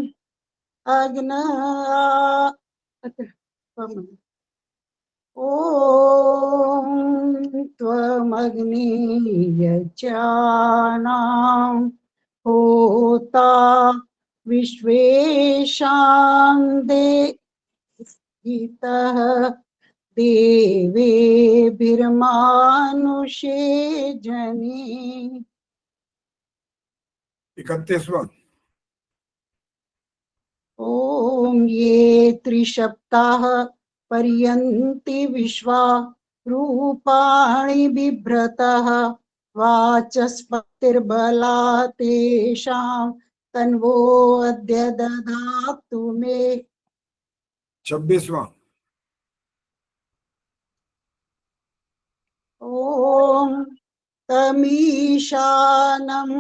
अग्न ओम त्वमग्नियज्ञानां होता विश्वेशां देहितः देवेभिर्मानुषे जने। 31वां। ओम ये त्रिसप्ताह पर्यन्ति विश्वा रूपाणि बिभ्रतः वाचस्पतिर्बला तेषां तन्वो अद्य ददातु मे। 26वां। ओम तमीशानं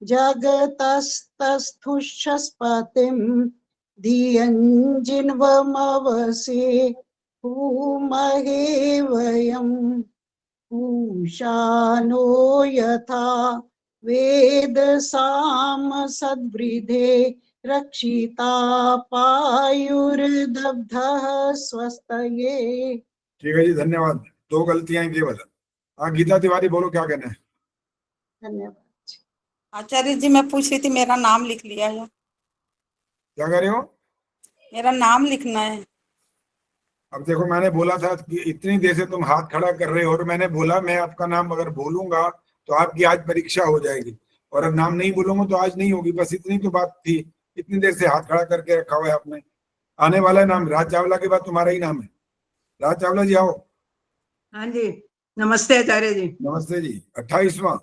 जगतस्तस्थुष्यस्पतिं धियञ्जिन्वमवसे भूमहे वयं पूषानो यथा वेदसाम सद्वृधे रक्षिता पायुर्दग्धः स्वस्तये। ठीक है जी। धन्यवाद। 2 गलतियां हैं केवल। हाँ गीता तिवारी बोलो क्या कहना है। धन्यवाद। आचार्य जी मैं पूछ रही थी, मेरा नाम लिख लिया है? क्या कह रहे हो? मेरा नाम लिखना है। अब देखो मैंने बोला था कि इतनी देर से तुम हाथ खड़ा कर रहे हो और मैंने बोला मैं आपका नाम अगर बोलूंगा तो आपकी आज परीक्षा हो जाएगी और अब नाम नहीं बोलूंगा तो आज नहीं होगी। बस इतनी तो बात थी। इतनी देर से हाथ खड़ा करके रखा हुआ है आपने। आने वाला नाम राज चावला के बाद तुम्हारा ही नाम है। राज चावला जी आओ। हाँ जी। नमस्ते आचार्य जी। नमस्ते जी। 28वां।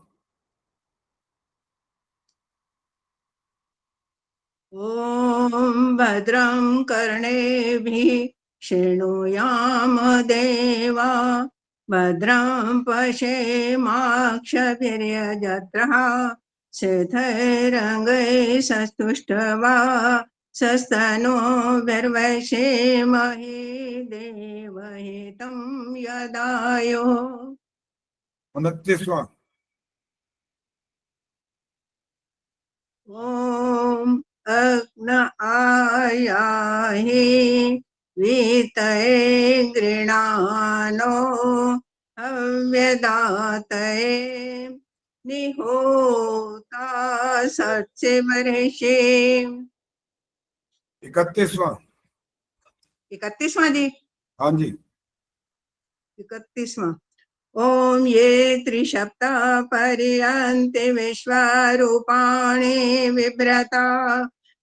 ओम भद्रं कर्णेभिः शृणुयाम देवा भद्रं पश्येमाक्षभिर्यजत्रः स्थिरैरङ्गैः सस्तुष्टवा सस्तनूभिर्वशेमहि देवहितं यदायुः। 29वां। ओम अग्न आयाहि वीतये गृणानो हव्यदातये निहोता सत्से वर्षे। 31वां। 31वां जी। हाँ जी। 31वां। ओम ये त्रिसप्ताह पर्यन्ति विश्वारूपाणि बिभ्रता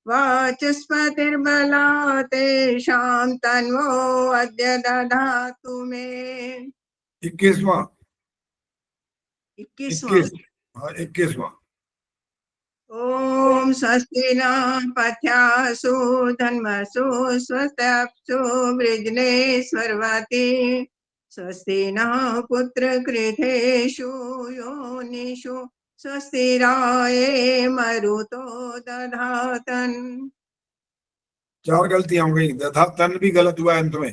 वाचस्पतिर्बला तेषां तन्वो अद्य दधातु मे। 21वां 21वां 21वां ओम स्वस्ति न पथ्यासु धन्वसु स्वस्त्यप्सु वृजनेश्वरवती स्वस्ति न पुत्रकृतेषु योनिषु स्वस्तिराये मरुतो दधातन। 4 गलतियां हो गई। दधा तन भी गलत हुआ है अंत में।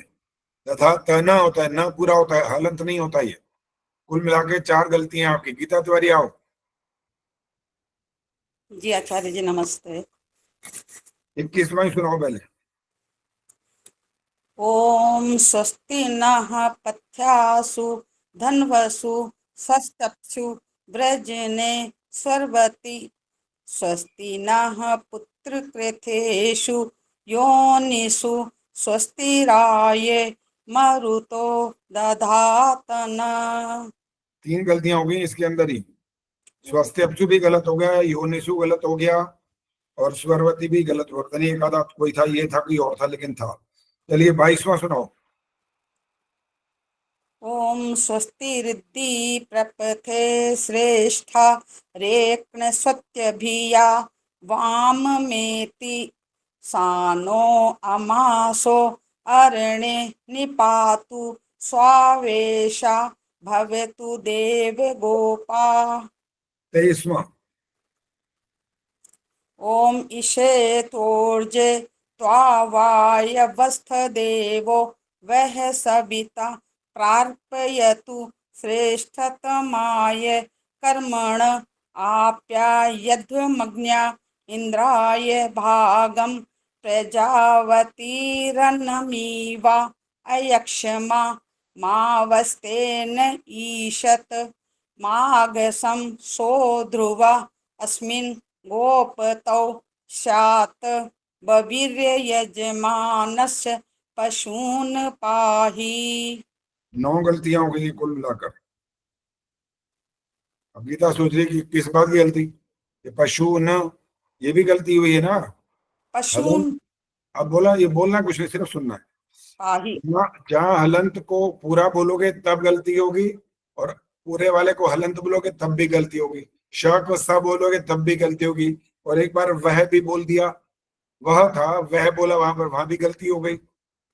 दधा तना होता है, न पूरा होता है, हलंत नहीं होता ये। कुल मिला के 4 गलतियां आपकी। गीता तिवारी आओ। जी आचार्य जी नमस्ते। 21वां ही सुनाओ पहले। ओम स्वस्ति नः पथ्यासु धन्वसु स्वस्त्यप्सु व्रजने स्वर्वति स्वस्ति नः पुत्रकृतेषु योनिषु स्वस्तिराये मरुतो दधातन। 3 गलतियां हो गई इसके अंदर ही। स्वास्थ्यप्सु भी गलत हो गया, योनिसु गलत हो गया और स्वरवती भी गलत हो गया। एक आधा कोई था, ये था कोई और था, लेकिन था। चलिए 22वां सुनाओ। ओम स्वस्ति रिद्धि प्रपथे श्रेष्ठा रेक्न सत्यभिया वाम मेति सानो अमासो अरणे निपातु स्वावेशा भवतु देव गोपा। 23वां ओम ईशेतोर्जे त्वावायवस्थ देवो वह सविता प्रार्पयतु श्रेष्ठतमाय कर्मण आप्यायध्वमग्न्या इंद्राय भागम प्रजावतीरनमीवा अयक्षमा मावस्तेन ईशत मागसं सोध्रुवा अस्मिन् गोपतौ स्यात् बवीर्य यजमानस्य पशून् पाहि। 9 गलतियां हो गई कुल मिलाकर। अब गीता सोच रही कि किस बात की गलती। ये पशु न, ये भी गलती हुई है ना। पशून् अब बोला, ये बोलना कुछ नहीं, सिर्फ सुनना है। पाहि। जहाँ हलंत को पूरा बोलोगे तब गलती होगी, और पूरे वाले को हलंत बोलोगे तब भी गलती होगी। श को स बोलोगे तब भी गलती होगी। और एक बार वह भी बोल दिया, वह था वह बोला, वहां पर वहां भी गलती हो गई।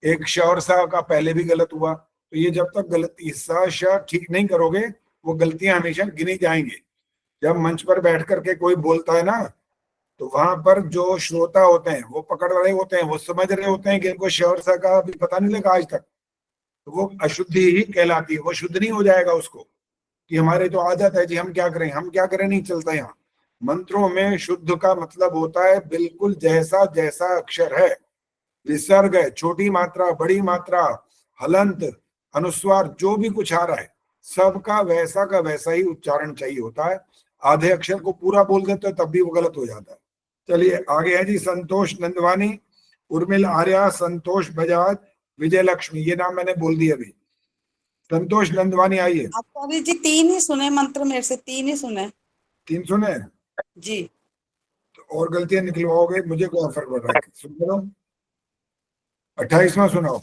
एक श और सा का पहले भी गलत हुआ। तो ये जब तक गलती स श ठीक नहीं करोगे, वो गलतियां हमेशा गिनी जाएंगी। जब मंच पर बैठ करके कोई बोलता है ना, तो वहां पर जो श्रोता होते हैं वो पकड़ रहे होते हैं, वो समझ रहे होते हैं कि इनको श और स का भी पता नहीं लगा आज तक, तो वो अशुद्धि ही कहलाती है। वो शुद्ध नहीं हो जाएगा उसको कि हमारे तो आदत है जी, हम क्या करें हम क्या करें, नहीं चलता। यहाँ मंत्रों में शुद्ध का मतलब होता है बिल्कुल जैसा जैसा अक्षर है, विसर्ग है, छोटी मात्रा बड़ी मात्रा, हलंत अनुस्वार, जो भी कुछ आ रहा है सबका वैसा का वैसा ही उच्चारण चाहिए होता है। आधे अक्षर को पूरा बोल देते हो तब भी वो गलत हो जाता है। चलिए आगे है जी संतोष नंदवानी, उर्मिल आर्या, संतोष बजाज, विजय लक्ष्मी। ये नाम मैंने बोल दिए अभी। संतोष नंदवानी आइए। आचार्य जी 3 ही सुने मंत्र, मेरे से 3 ही सुने। 3 सुने जी। तो और गलतियां निकलवाओगे, मुझे कोई फर्क पड़ रहा है। सुन लो 28वां सुनाओ।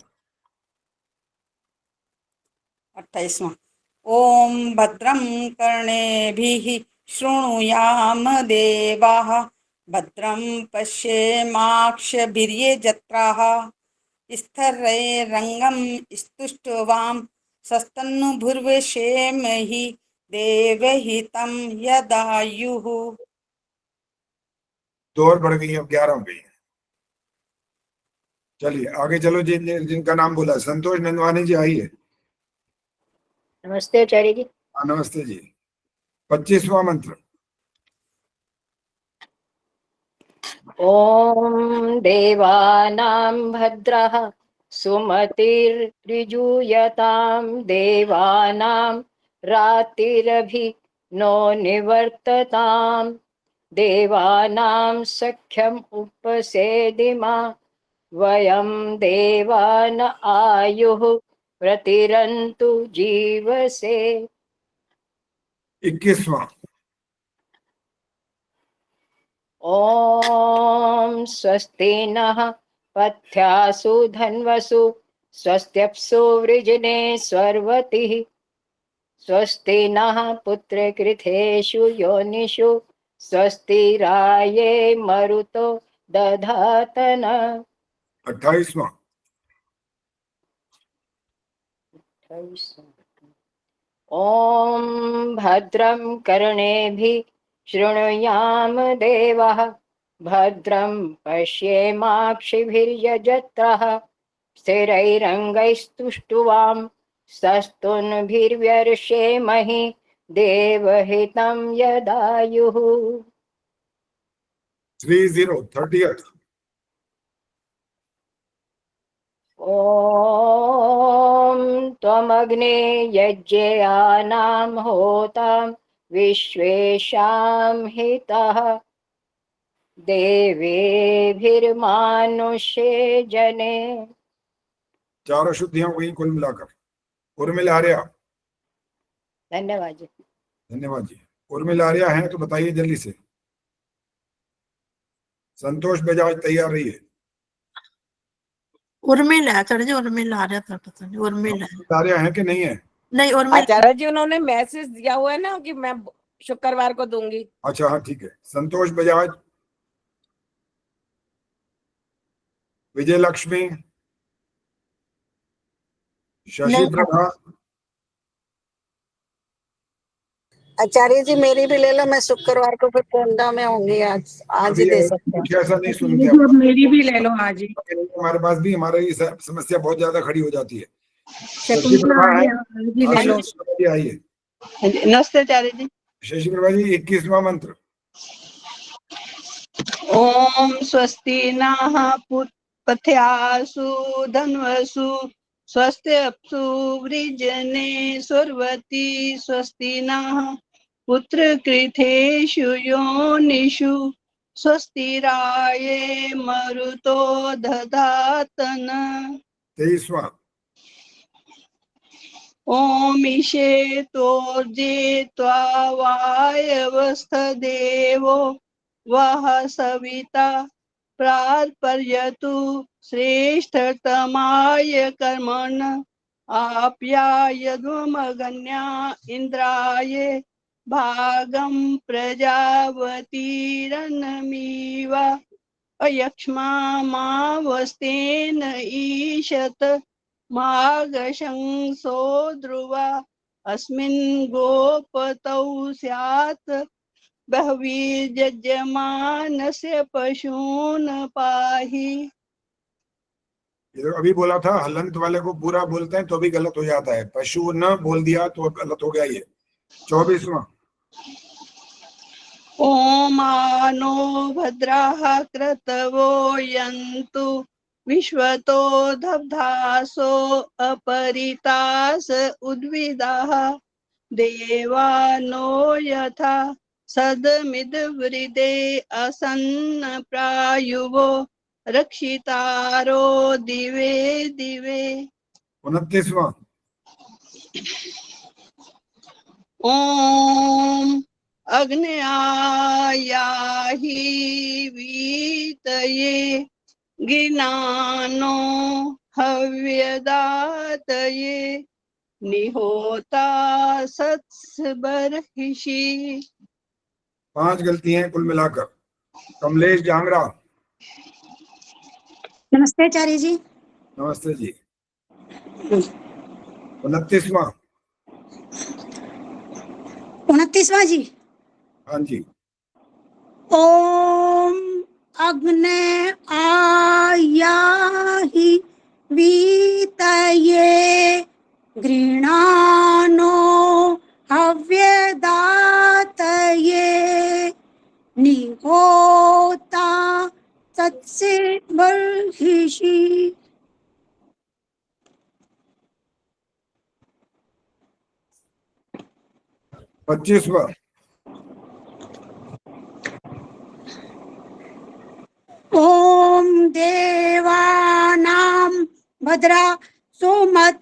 28वां ओम भद्रं कर्णेभिः शृणुयाम देवाः भद्रं पश्येमाक्षभिर्यजत्राः स्थैर्यैरङ्गं स्तुष्ट्वां सस्तन्नुर्विषेमहि देवहितं यदायुः। 2 और बढ़ गई, अब 11 हो गई। चलिए आगे चलो। जिनका नाम बोला संतोष नंदवानी जी आइए। नमस्ते आचार्य जी। हाँ नमस्ते जी। 25वां मंत्र। ओम देवानां भद्रः सुमतिर्ऋजूयतां देवानां रातिरभि नो निवर्ततां देवानां सख्यम् उपसेदिमा वयं देवान आयुः प्रतिरन्तु जीवसे। 21वां। ॐ स्वस्ति नः पथ्यासु धन्वसु स्वस्त्यप्सु वृजने स्वर्वतिः स्वस्ति नः पुत्रकृथेषु योनिषु स्वस्तिराये मरुतो दधातन। 28वां। ॐ भद्रं कर्णेभिः शृणुयाम देवः भद्रं पश्येमाक्षिभिर्यजत्रः स्थिरैरङ्गैस्तुष्टुवां स्तस्तुन्भिर्व्यर्षेमहि देवहितं यदायुः। 30th। ॐ त्वमग्ने यज्ञयानां होतां विश्वेशां हितः देवेभिर्मानुष्ये जने। 4 अशुद्धियां हुई कुल मिलाकर। उर्मिला आर्या। धन्यवाद जी। धन्यवाद जी। उर्मिला आर्या हैं तो बताइए जल्दी से। संतोष बजाज तैयार रहिए। उर्मिला आचार्य जी, उर्मिला आ रहा था, पता नहीं उर्मिला आर्या है कि नहीं है? नहीं उर्मिला। आचार्य जी उन्होंने मैसेज दिया हुआ है ना कि मैं शुक्रवार को दूंगी। अच्छा हाँ ठीक है। संतोष बजाज, विजय लक्ष्मी, शशि नहीं। प्रभा। आचार्य जी मेरी भी ले लो, मैं शुक्रवार को फिर कोंडा में होंगी, आज ही दे सकते हैं। कुछ ऐसा नहीं सुनते अब मेरी भी ले लो आज ही। हमारे पास भी हमारी समस्या बहुत ज्यादा खड़ी हो जाती है। शशि शकुंतला प्रभा है। आज ही ले लो। आइए नमस्ते आचार्य जी। शशि प्रभा जी 21वां मंत्र। ओम स्वस्ति नः पथ्यासु धन्वसु स्वस्त्यप्सु वृजने स्वर्वति स्वस्ति नः पुत्रकृथेषु योनिषु स्वस्तिराये मरुतो दधातन। 23वां। ओम ईशेतोर्जे त्वा वायवस्थ देवो वह सविता प्रार्पयतु श्रेष्ठतमाय कर्मण आप्यायध्वमगन्या इंद्राय भागं प्रजावतीरन्मीव अयक्ष्मामावस्तेन ईशत मागशंसो ध्रुवा अस्मिन् गोपतौ स्यात् बह्वीर्यजमानस्य पशून् पाहि। ये अभी बोला था हलंत वाले को पूरा बोलते हैं तो भी गलत हो जाता है। पशु न बोल दिया तो गलत हो गया। ये 24वां। ओमानो भद्राः क्रतवो यन्तु विश्वतो दब्धासो अपरितास उद्विदाः देवानो यथा सदमिद्वृदे असन्न प्रायुवो रक्षितारो दिवे दिवे। 29वां। ओम अग्न्यायाहि वीतये गिनानो हव्यदातये निहोता सत्सबर्हिषि। 5 गलतियां हैं कुल मिलाकर। कमलेश जांगड़ा। नमस्ते आचार्य जी। नमस्ते जी। 29वां। 29वां जी। हाँ जी। ओम अग्ने आयाहि वीतये गृणानो हव्यदातये निहोता तत्से बर्हिषि। 25वां। ओम देवानां भद्रा सुमतिर्यजूयतां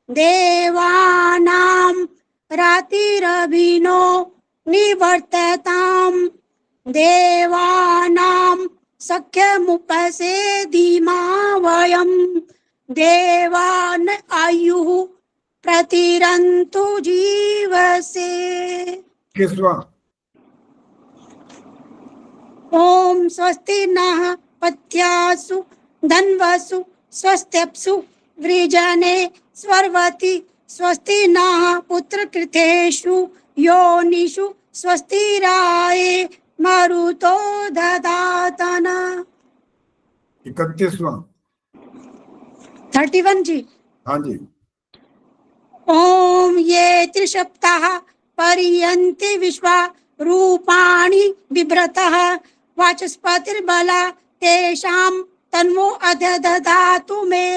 देवानां रातिरभिनो निवर्तताम् देवानां सख्यमुपसेदिमा वयम् देवान् आयुः प्रतिरन्तु जीवसे। 21वां। ओम स्वस्ति नः पत्यासु धन्वसु स्वस्त्यप्सु वृजने स्वर्वति स्वस्ति नः पुत्रकृतेषु योनिषु स्वस्तिराये मरुतो ददातन। 31वां। 31 जी। हाँ जी। ओम ये त्रिसप्ताह पर्यन्ति विश्वा रूपाणि बिभ्रतः वाचस्पतिर्बला तेषां तन्वो अदधातु मे।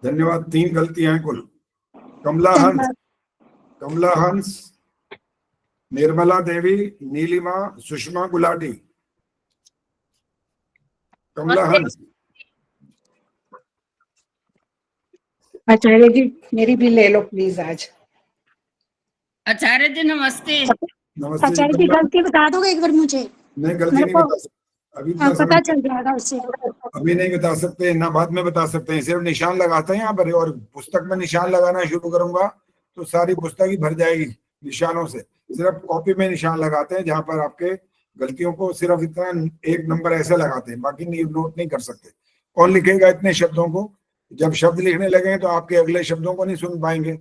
धन्यवाद। 3 गलतियां हैं कुल। कमला हंस, निर्मला देवी, नीलिमा, सुषमा गुलाटी। कमला हंस। आचार्य जी मेरी भी ले लो प्लीज आज। आचार्य जी नमस्ते। नमस्ते आचार्य जी। की गलती बता दोगे एक बार मुझे? नहीं, गलती मेरे नहीं को बता सकते अभी। पता चल जाएगा उससे। अभी नहीं बता सकते ना, बाद में बता सकते हैं। सिर्फ निशान लगाते हैं यहाँ पर, और पुस्तक में निशान लगाना शुरू करूंगा तो सारी पुस्तक ही भर जाएगी निशानों से। सिर्फ कॉपी में निशान लगाते हैं, जहां पर आपके गलतियों को सिर्फ इतना 1 नंबर ऐसे लगाते हैं, बाकी नोट नहीं कर सकते। कौन लिखेगा इतने शब्दों को? जब शब्द लिखने लगे तो आपके अगले शब्दों को नहीं सुन पाएंगे।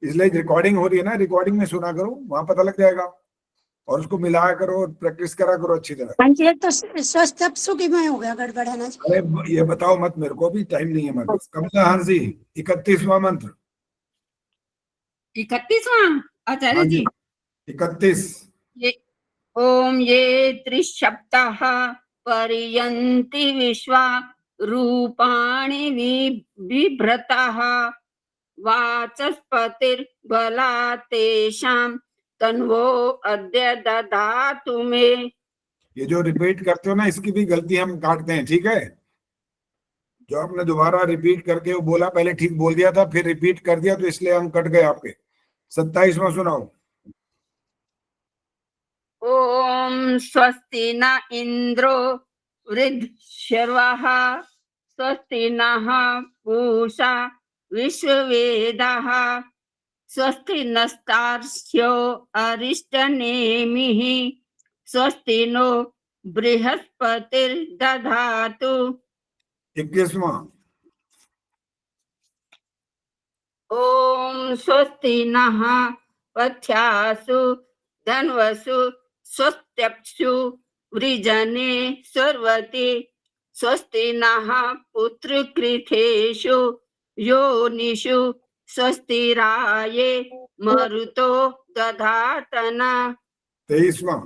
इसलिए रिकॉर्डिंग हो रही है ना, रिकॉर्डिंग में सुना करो, वहां पता लग जाएगा। और उसको मिलाया करो और प्रैक्टिस करा करो अच्छी तरह। हाँ जी, एक तो स्वस्थ की में हो गया गड़बड़ है ना जी। अरे ये बताओ मत मेरे को, भी टाइम नहीं है मेरे पास। कमला हंसी 31वां मंत्र। 31वां आचार्य हाँ जी। 31। ये ओम ये त्रिसप्ताह पर्यन्ति विश्वा रूपाणि बिभ्रतः वाचस्पतिर्बला तेषां तन्वो अद्य ददातु मे। ये जो रिपीट करते हो ना, इसकी भी गलती हम काटते हैं, ठीक है? जो आपने दोबारा रिपीट करके वो बोला, पहले ठीक बोल दिया था फिर रिपीट कर दिया, तो इसलिए हम कट गए आपके। 27वां सुनाओ। ओम स्वस्ति न इंद्रो वृद्धश्रवः स्वस्ति नः पूषा विश्ववेदाः स्वस्ति नस्तार्क्ष्यो अरिष्टनेमिः स्वस्ति नो बृहस्पतिर्दधातु। 21वां। ओम स्वस्ति नः पथ्यासु धन्वसु स्वस्त्यप्सु वृजने सर्वति स्वस्ति नः पुत्रकृतेषु योनिषु स्वस्तिराये मरुतो दधातन। 23वां।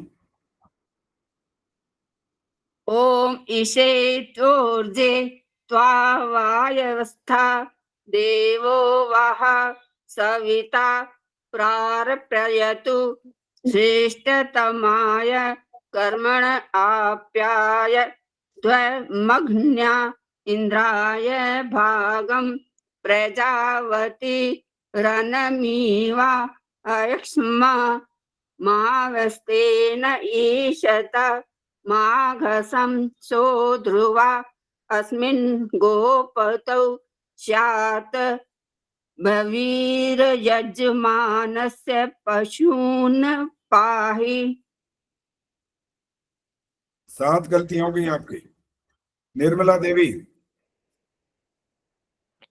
ओम ईशे तोर्जे त्वावायवस्था देवो वः सविता प्रारप्रयतु श्रेष्ठतमाय कर्मण आप्याय द्वमग्न्या इंद्राय भागं प्रजावती रनमीवा अयक्ष्मा मावस्तेन ईशत माघसं सो ध्रुवा अस्मिन् गोपतौ स्यात् भवीर्यजमानस्य पशून् पाहि। 7 गलतियां हो गई आपकी। निर्मला देवी,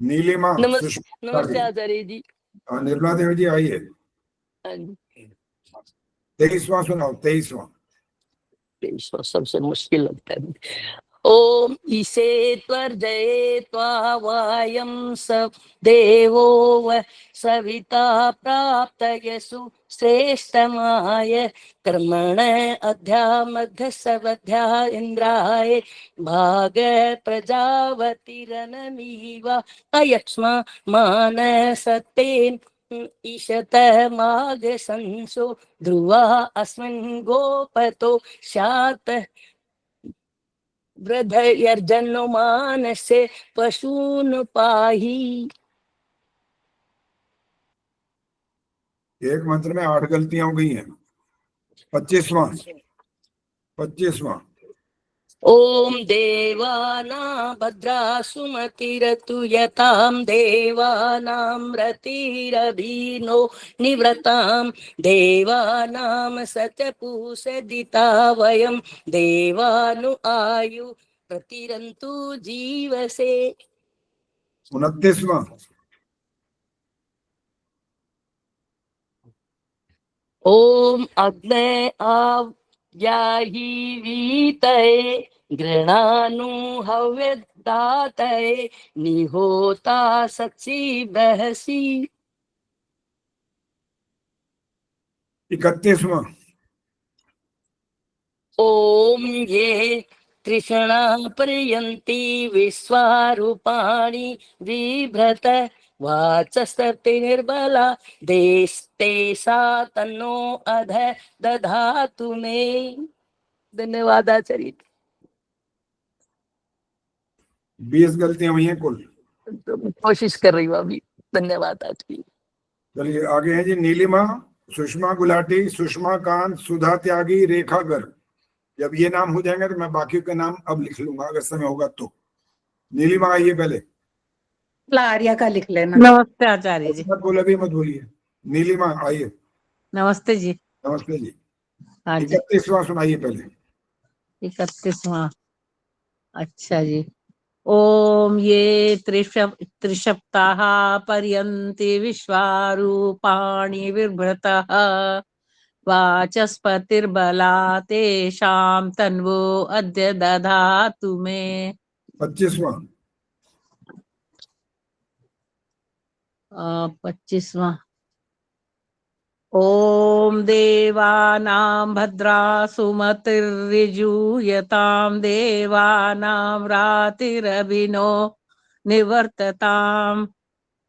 नीलिमा, नमस्ते आचार्य जी। निर्मला देवी जी आइए। हाँ जी। 23वां सुनाओ। 23वां। सबसे मुश्किल लगता है। ओम ईशे त्वर्जये त्वावायं स देवो व सविता प्राप्तयसु श्रेष्ठमाय कर्मण अध्यामध्य सवध्या इंद्राय भाग प्रजावतिरनमीव अयक्ष्मा मानसतेन ईशत माघ संसो ध्रुवा अस्मिन् गोपतो स्यात् वृद्धयर्जनो मानसे पशून् पाहि। एक मंत्र में 8 गलतियां हो गई हैं। 25वां ओम देवानां भद्रासुमतिरतु यतां देवानां रतिरभिनो निव्रतां देवानां सत्यपूषदिता वयं देवानु आयु प्रतिरन्तु जीवसे। 29वां ओम अग्ने आव्याहि वीतये गृणानु हव्यदातये निहोता सचि बहसी। 31वां ओम ये तृष्णा पर्यन्ति विश्वारूपाणि बिभ्रत वाचस्पति निर्बला देस्ते सा तन्नो अध दधातु मे। धन्यवाद आचार्य। 20 गलतियां हुई हैं कुल। तो मैं कोशिश कर रही हूँ अभी। धन्यवाद आचार्य। चलिए आगे है जी नीलिमा, सुषमा गुलाटी, सुषमा कांत, सुधा त्यागी, रेखा गर्ग। जब ये नाम हो जाएंगे तो मैं बाकी के नाम अब लिख लूंगा अगर समय होगा तो। नीलिमा आइए पहले। आर्या का लिख लेना। नमस्ते आचार्य जी। मत बोले भी मत बोलिए। नीलिमा आइए। नमस्ते जी। नमस्ते जी। हाँ जी। 31वां सुनाइए पहले। 31वां। अच्छा जी। ओम ये त्रिसप्ताह पर्यन्ति विश्वारूपाणि बिभ्रतः वाचस्पतिर्बला तेषां तन्वो अद्य दधातु मे। 25वां 25वां। ओम देवानां भद्रासुमतिर्यजूयतां देवानां रातिरभिनो निवर्तताम्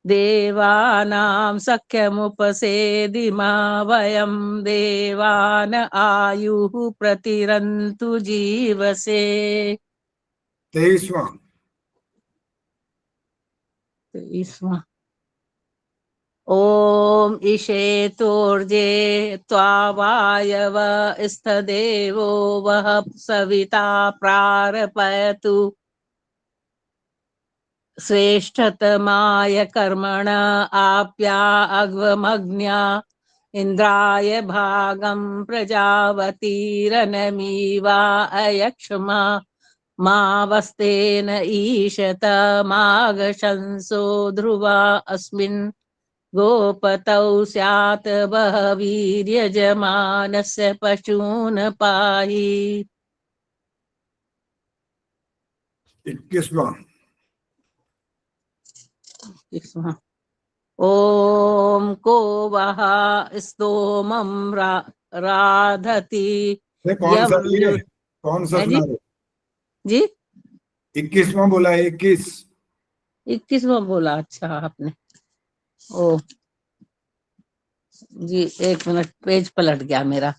देवानां सख्यमुपसेदिमा वयं देवान आयुः प्रतिरन्तु जीवसे। 23वां 23वां। ओम इषेतोर्जे त्वावायव स्थदेवो वः सविता प्रारपयतु श्रेष्ठतमाय कर्मण आप्या अग्वमग्न्या इंद्राय भागं प्रजावतीरनमीवा अयक्ष्मा मावस्तेन ईशत मागशंसो ध्रुवा अस्मिन् गोपतौ स्यात् बहवीर्यजमानस्य पशून् पाहि। 21वां ओम को वह स्तोमं राधति ये कौन सा यम ये कौन सा है सुना जी। रहे? जी 21वां बोला है। 21वां बोला। अच्छा आपने। ओ जी 1 मिनट पेज पलट गया मेरा।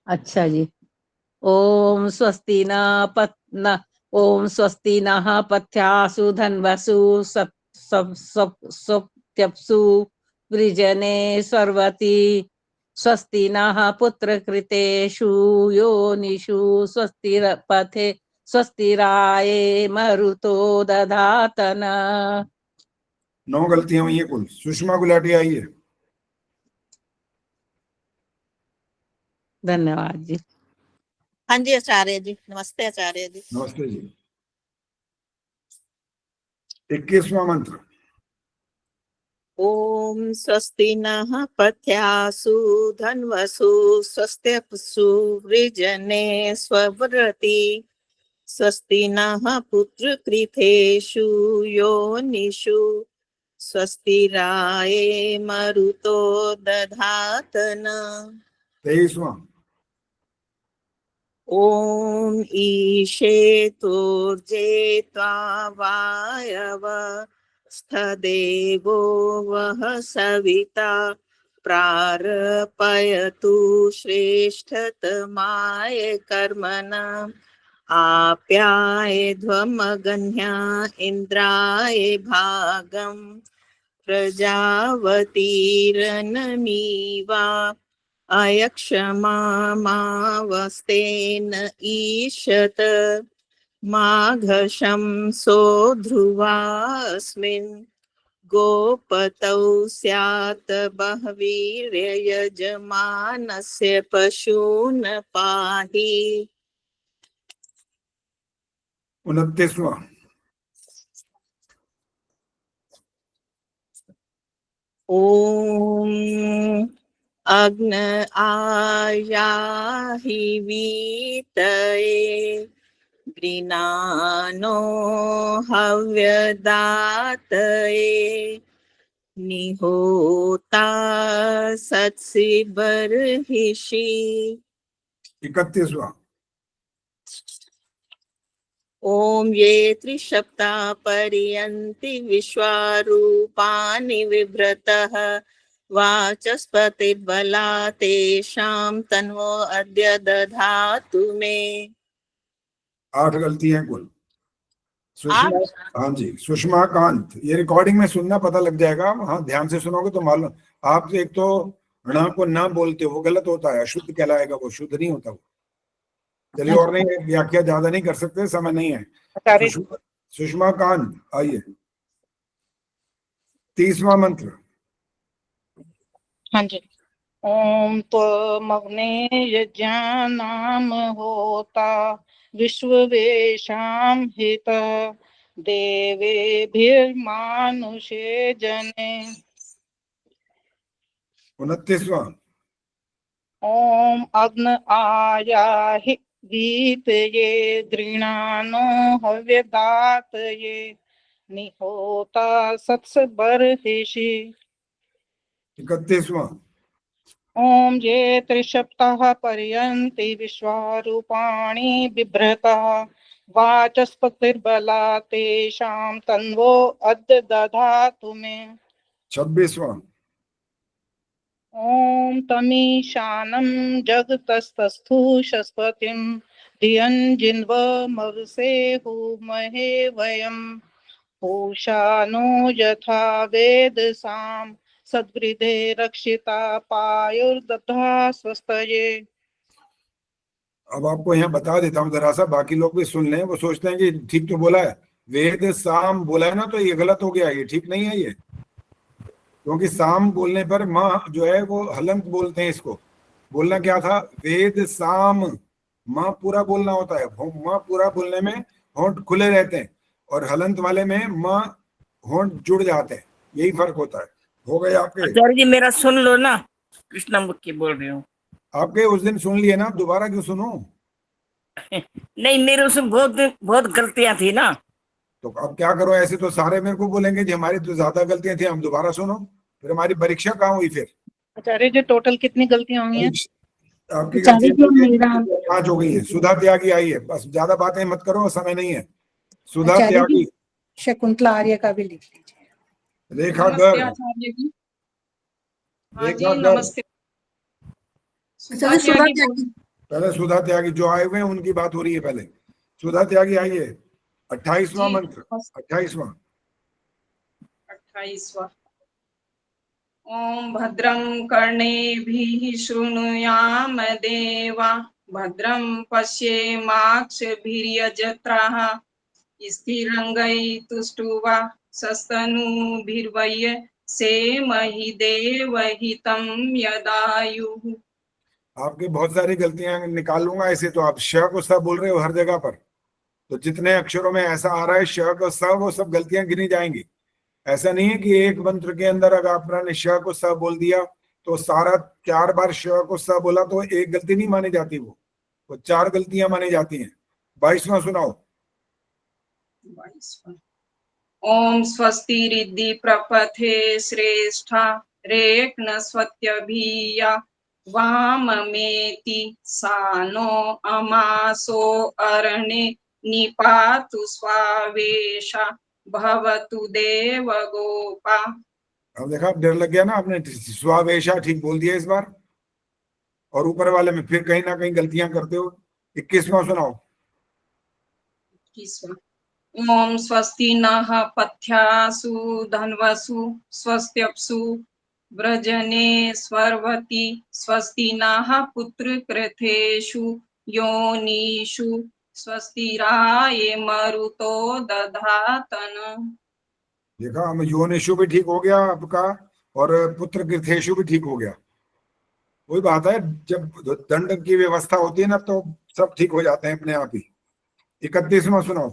अच्छा जी। ओम स्वस्ति न पत्न ओम स्वस्ति नः पथ्यासु धन्वसु सप्त्यप्सु वृजने सर्वति स्वस्ति नः पुत्रकृतेषु योनिषु स्वस्तिरपथे स्वस्तिराये मरुतो दधातन। 9 गलतियां हुई हैं कुल। सुषमा गुलाटी आइए। धन्यवाद जी। हाँ जी आचार्य जी। नमस्ते आचार्य जी। नमस्ते जी। 21वां मंत्र। ओम स्वस्ति नः पथ्यासु धन्वसु स्वस्त्यप्सु वृजने स्वव्रति स्वस्ति नः पुत्रकृतेषु योनिषु स्वस्तिराये मरुतो दधातन। 23वां ओम ईशे तोर्जे त्वावायव स्थदेवो वः सविता प्रारपयतु श्रेष्ठतमाय कर्मणा आप्याय ध्वमगन्या इंद्राय भागं प्रजावतीरनमीवा अयक्षमामावस्तेन ईशत माघशंसो ध्रुवास्मिन् गोपतौ स्यात् बह्वीर्यजमानस्य पशून् पाहि। 29वां। ॐ अग्न आयाहि वीतये गृणानो हव्यदातये निहोता सत्सि बर्हिषि। 31वां। ॐ ये त्रिसप्ता पर्यन्ति विश्वारूपाणि विभ्रतः वाचस्पतिर्बला तेषां तन्वो अद्य दधातु मे। 8 गलती हैं कुल। सुषमा, हाँ जी, सुषमा कांत, ये रिकॉर्डिंग में सुनना पता लग जाएगा, हाँ ध्यान से सुनोगे तो मालूम। आप एक तो ण को ना बोलते हो, वो गलत होता है, अशुद्ध कहलाएगा, वो शुद्ध नहीं होता वो। चलिए, और नहीं, व्याख्या ज्यादा नहीं कर सकते, समय नहीं है। सुषमा कांत, आइए। 30वां मंत्र। हाँ जी। ओम त्वमग्ने यज्ञानाम होता विश्ववेशां हित देवेभिर्मानुषे जने। 29वां। ओम अग्न आयाहि वीतये गृणानो हव्यदातये निहोता सत्स बर्हिषि। 31वां। ओम ये त्रिसप्ताह पर्यन्ति विश्वारूपाणि बिभ्रतः वाचस्पतिर्बला तेषां तन्वो अद्य दधातु मे। 26वां। ओम तमीशानं जगतस्तस्थु शस्पतिं धियं जिन्व मवसे हुमहे वयं पूषानो यथा वेदसां सद्वृद्धे रक्षिता पायुर्दधा स्वस्तये। अब आपको यहाँ बता देता हूँ जरा सा, बाकी लोग भी सुन लें, वो सोचते हैं कि ठीक तो बोला है, वेद साम बोला है ना, तो ये गलत हो गया, ये ठीक नहीं है ये, क्योंकि साम बोलने पर माँ जो है वो हलंत बोलते हैं इसको। बोलना क्या था, वेद साम, माँ पूरा बोलना होता है। माँ पूरा बोलने में होंठ खुले रहते हैं, और हलंत वाले में माँ होंठ जुड़ जाते हैं, यही फर्क होता है। हो गए आपके? आचार्य जी मेरा सुन लो ना, कृष्णमूर्ति बोल रही हूँ। आपके उस दिन सुन लिए ना, दोबारा क्यों सुनो? नहीं, मेरे उसमें बहुत गलतियां थी ना। तो अब क्या करो, ऐसे तो सारे मेरे को बोलेंगे जी हमारी तो ज्यादा गलतियां थी, हम दोबारा सुनो, फिर हमारी परीक्षा कहाँ हुई फिर? आचार्य जी टोटल कितनी गलतियां हुई हैं? आपकी गलतियां 5 हो गई है। सुधा त्यागी आई है, बस ज्यादा बातें मत करो, समय नहीं है। सुधा त्यागी, शकुंतला आर्य का भी लिख लीजिए। रेखा गर्ग, रेखा गर्ग, पहले सुधा त्यागी जो आए हुए हैं उनकी बात हो रही है, पहले सुधा त्यागी आइए। 28वां मंत्र। 28वां। ओम भद्रं कर्णेभिः शृणुयाम देवा भद्रं पश्येमाक्षभिर्यजत्राः स्थिरंगैतुष्टुवा सस्तनूभिर्वै सेमहि देवहितं यदायुः। आपकी बहुत सारी गलतियां निकाल लूंगा ऐसे, तो आप श को स बोल रहे हो हर जगह पर, तो जितने अक्षरों में ऐसा आ रहा है श को स, वो सब गलतियां गिनी जाएंगी। ऐसा नहीं है कि एक मंत्र के अंदर अगर आपने श को स बोल दिया तो सारा 4 बार श को स बोला तो एक गलती नहीं मानी जाती, वो 4 गलतियां मानी जाती हैं। 22वां सुनाओ। ओम स्वस्ति रिद्धि प्रपथे श्रेष्ठा रेक्न स्वत्यभिया वाममेति सानो अमासो अरणे निपातु स्वावेशा भवतु देव गोपा। अब देखा, डर लग गया ना, आपने स्वावेशा ठीक बोल दिया इस बार, और ऊपर वाले में फिर कहीं ना कहीं गलतियां करते हो। 21वां सुनाओ। ओम स्वस्ति नः पथ्यासु धन्वसु स्वस्त्यप्सु व्रजने स्वर्वति स्वस्ति नः पुत्रकृतेषु योनिषु स्वस्तिराये मरुतो दधातन। देखा, हम योनिषु भी ठीक हो गया आपका और पुत्र कृथेषु भी ठीक हो गया। वही बात है, जब दंड की व्यवस्था होती है ना तो सब ठीक हो जाते हैं अपने आप ही। 31वां सुनाओ।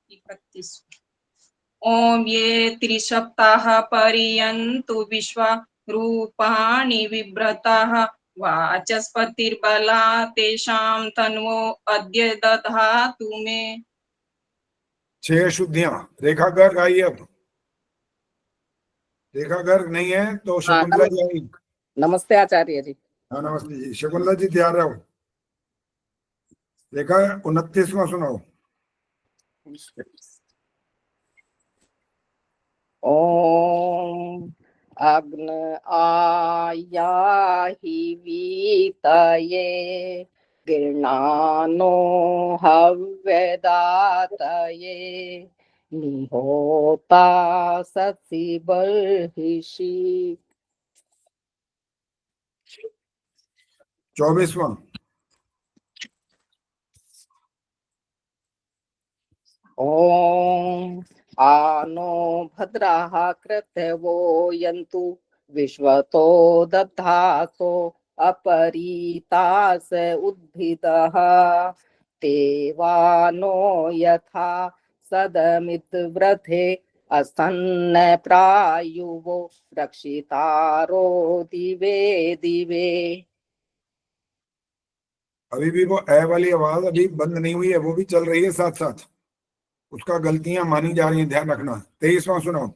31। ओम ये त्रिसप्ताह पर्यन्तु विश्वा रूपाणि विव्रताः वाचस्पतिर्बला तेषां तन्वो अद्य दधातु मे। 6 शुद्धियां। रेखा गर्ग आई। अब रेखा गर्ग नहीं है तो शकुंतला जी आई। नमस्ते आचार्य जी। हाँ नमस्ते जी। शकुंतला जी तैयार रहो। रेखा 29वां सुनाओ। ओम अग्न आयाहि वीतये गृणानो हव्यदातये निहोता ससि बर्हिषि। 24वां। ओम आनो भद्राः कृतवो यन्तु विश्वतो दधातो अपरीतास उद्भिदः देवानो यथा सदमिद्वृधे असन्न प्रायुवो रक्षितारो दिवे दिवे। अभी भी वो ए वाली आवाज अभी बंद नहीं हुई है, वो भी चल रही है साथ साथ। उसका गलतियां मानी जा रही हैं, ध्यान रखना। 23वां सुनाओ।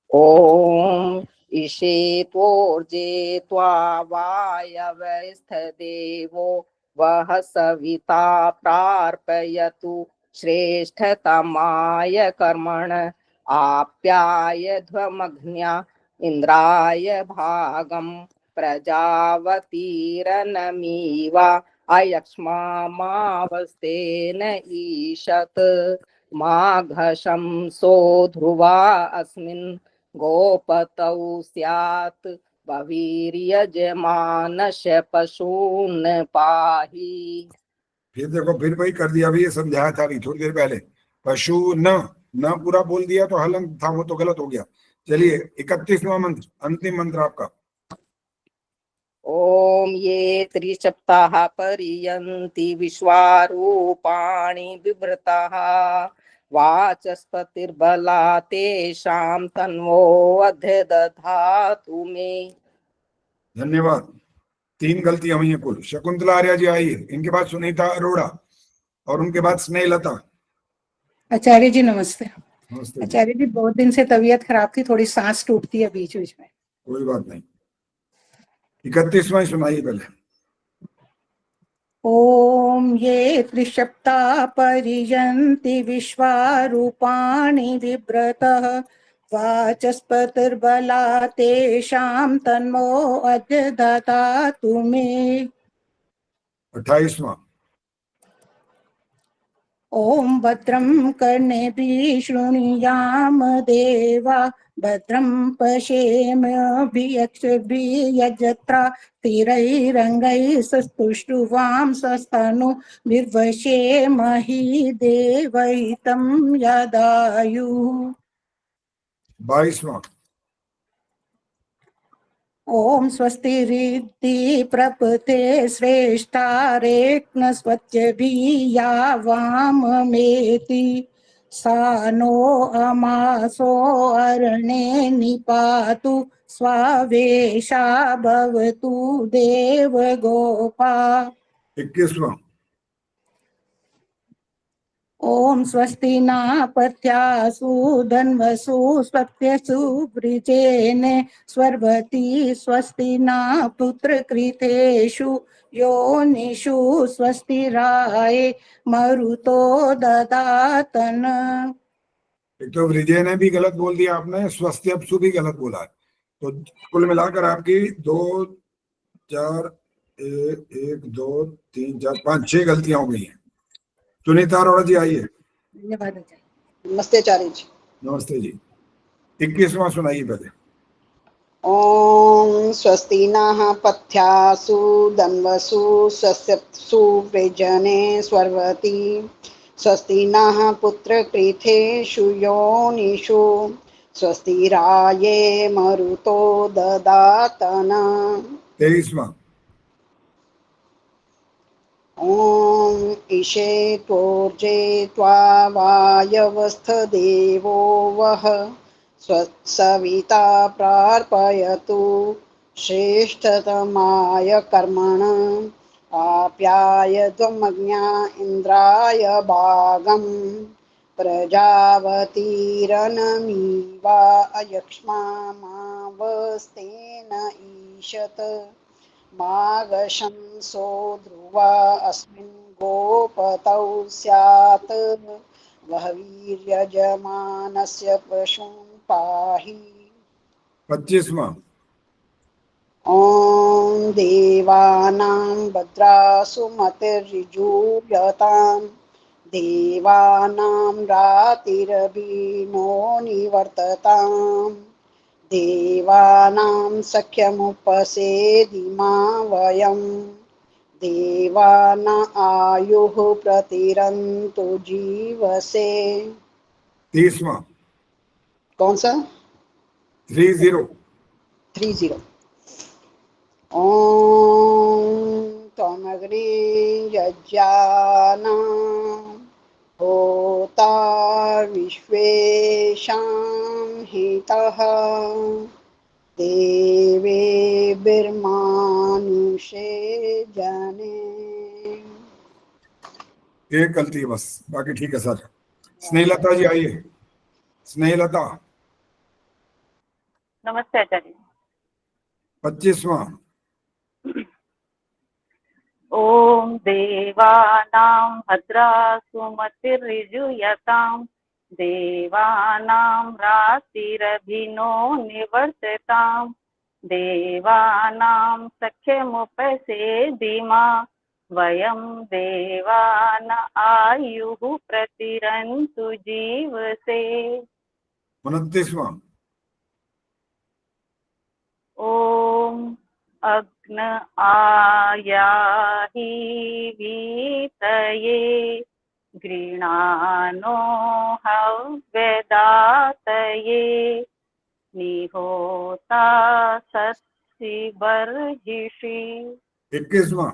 ओम ईशेत्वोर्जे त्वा वायवस्थ देवो वह सविता प्रार्पयतु श्रेष्ठतमाय कर्मण आप्याय ध्वमग्न्या इंद्राय भागम प्रजावतीरनमीवा अयक्ष्मामावस्तेन ईशत् माघशं सो ध्रुवा अस्मिन् गोपतौ स्यात् बवीर्यजमानश पशून् पाहि। फिर देखो, फिर वही कर दिया। अभी ये समझाया था अभी थोड़ी देर पहले। पशु न पूरा बोल दिया तो हलंग था, वो तो गलत हो गया। चलिए 31वां मंत्र, अंतिम मंत्र आपका। ओम ये त्रिसप्ताह पर्यन्ति विश्वारूपाणि बिभ्रताः वाचस्पतिर्बला तेषां तन्वो अद्य दधातु मे। धन्यवाद। 3 गलतियां हुई हैं कुल। शकुंतला आर्या जी आई, इनके बाद सुनीता अरोड़ा और उनके बाद स्नेहलता। आचार्य जी नमस्ते। नमस्ते। आचार्य जी बहुत दिन से तबीयत खराब थी, थोड़ी सांस टूटती है बीच बीच में। कोई बात नहीं। 31वां सुनाइए पहले। ओम ये त्रिसप्ताह पर्यन्ति विश्वारूपाणि विव्रतः वाचस्पतिर्बला तेषां तन्वो अद्य दधातु मे। 28वां। ओम भद्रं कर्णेभिः शृणुयाम देवा भद्रं पश्येमाभिर्यक्षभिः यजत्रा स्थिरैरङ्गैः स्तुष्टुवां स्वस्तनुभिर्वशेमहि देवहितं यदायुः। 22वां। ओम स्वस्तिरिति प्रपते श्रेष्ठारेक्न स्वच्छभिया वाममेति सा नो अमासो अरणे निपातु स्वावेशा भवतु देवगोपा। 21वां। ओम स्वस्ति न पथ्यासु धन्वसु स्वप्यसु वृजेन स्वर्वति स्वस्ति न पुत्रकृतेषु योनिषु स्वस्तिराये मरुतो ददातन। एक तो विजय ने भी गलत बोल दिया आपने, स्वस्त्यप्सु भी गलत बोला है। तो कुल मिलाकर आपकी 2 4 एक 2 3 4 5 6 गलतियां हो गई हैं। सुनीता अरोड़ा जी आइए। धन्यवाद आचार्य। नमस्ते आचार्य जी। नमस्ते जी। 21वां सुनाइए पहले। ओम स्वस्ति नः पथ्यासु दन्वसु स्वस्यप्सु वृजने स्वर्वति स्वस्ति नः पुत्रकृथेषु योनिषु स्वस्ति राये मरुतो ददातन। 23वां। ओम ईशे त्वोर्जे त्वा वायवस्थ देवो वः स्वसविता प्रार्पयतु श्रेष्ठतमाय कर्मण आप्याय त्वमज्ञा इन्द्राय भागम् प्रजावतीरनमीवा अयक्ष्मामावस्तेन ईशत मागशंसो ध्रुवा अस्मिन् गोपतौ स्यात् वह वीर्यजमानस्य पशून् पाहि। 25वां। ॐ देवानां भद्रासु मतिर्ऋजूयतां देवानां रातिरभिनो निवर्तताम् देवानां सख्यमुपसेदिमा वयं देवाना आयुः प्रतिरन्तु जीवसे। 30वां। कौन सा? 30। 30। ॐ त्वमग्रे यज्ञानां होता विश्वेशां हितः देवेभिर्मानुषे जने। एक गलती है बस, बाकी ठीक है सर। स्नेहलता जी आइए। स्नेहलता। नमस्ते आचार्य। 25वां। ओम देवानां भद्रासु मतिर्ऋजुयतां देवानां रातिरभिनो निवर्ततां देवानां सख्यमुपसेदिमा वयं देवान आयुः प्रतिरन्तु जीवसे। 29वां। ओम अग्न आयाहि वीतये गृणानो हव्यदातये निहोता सत्सि बर्हिषि। 21वां।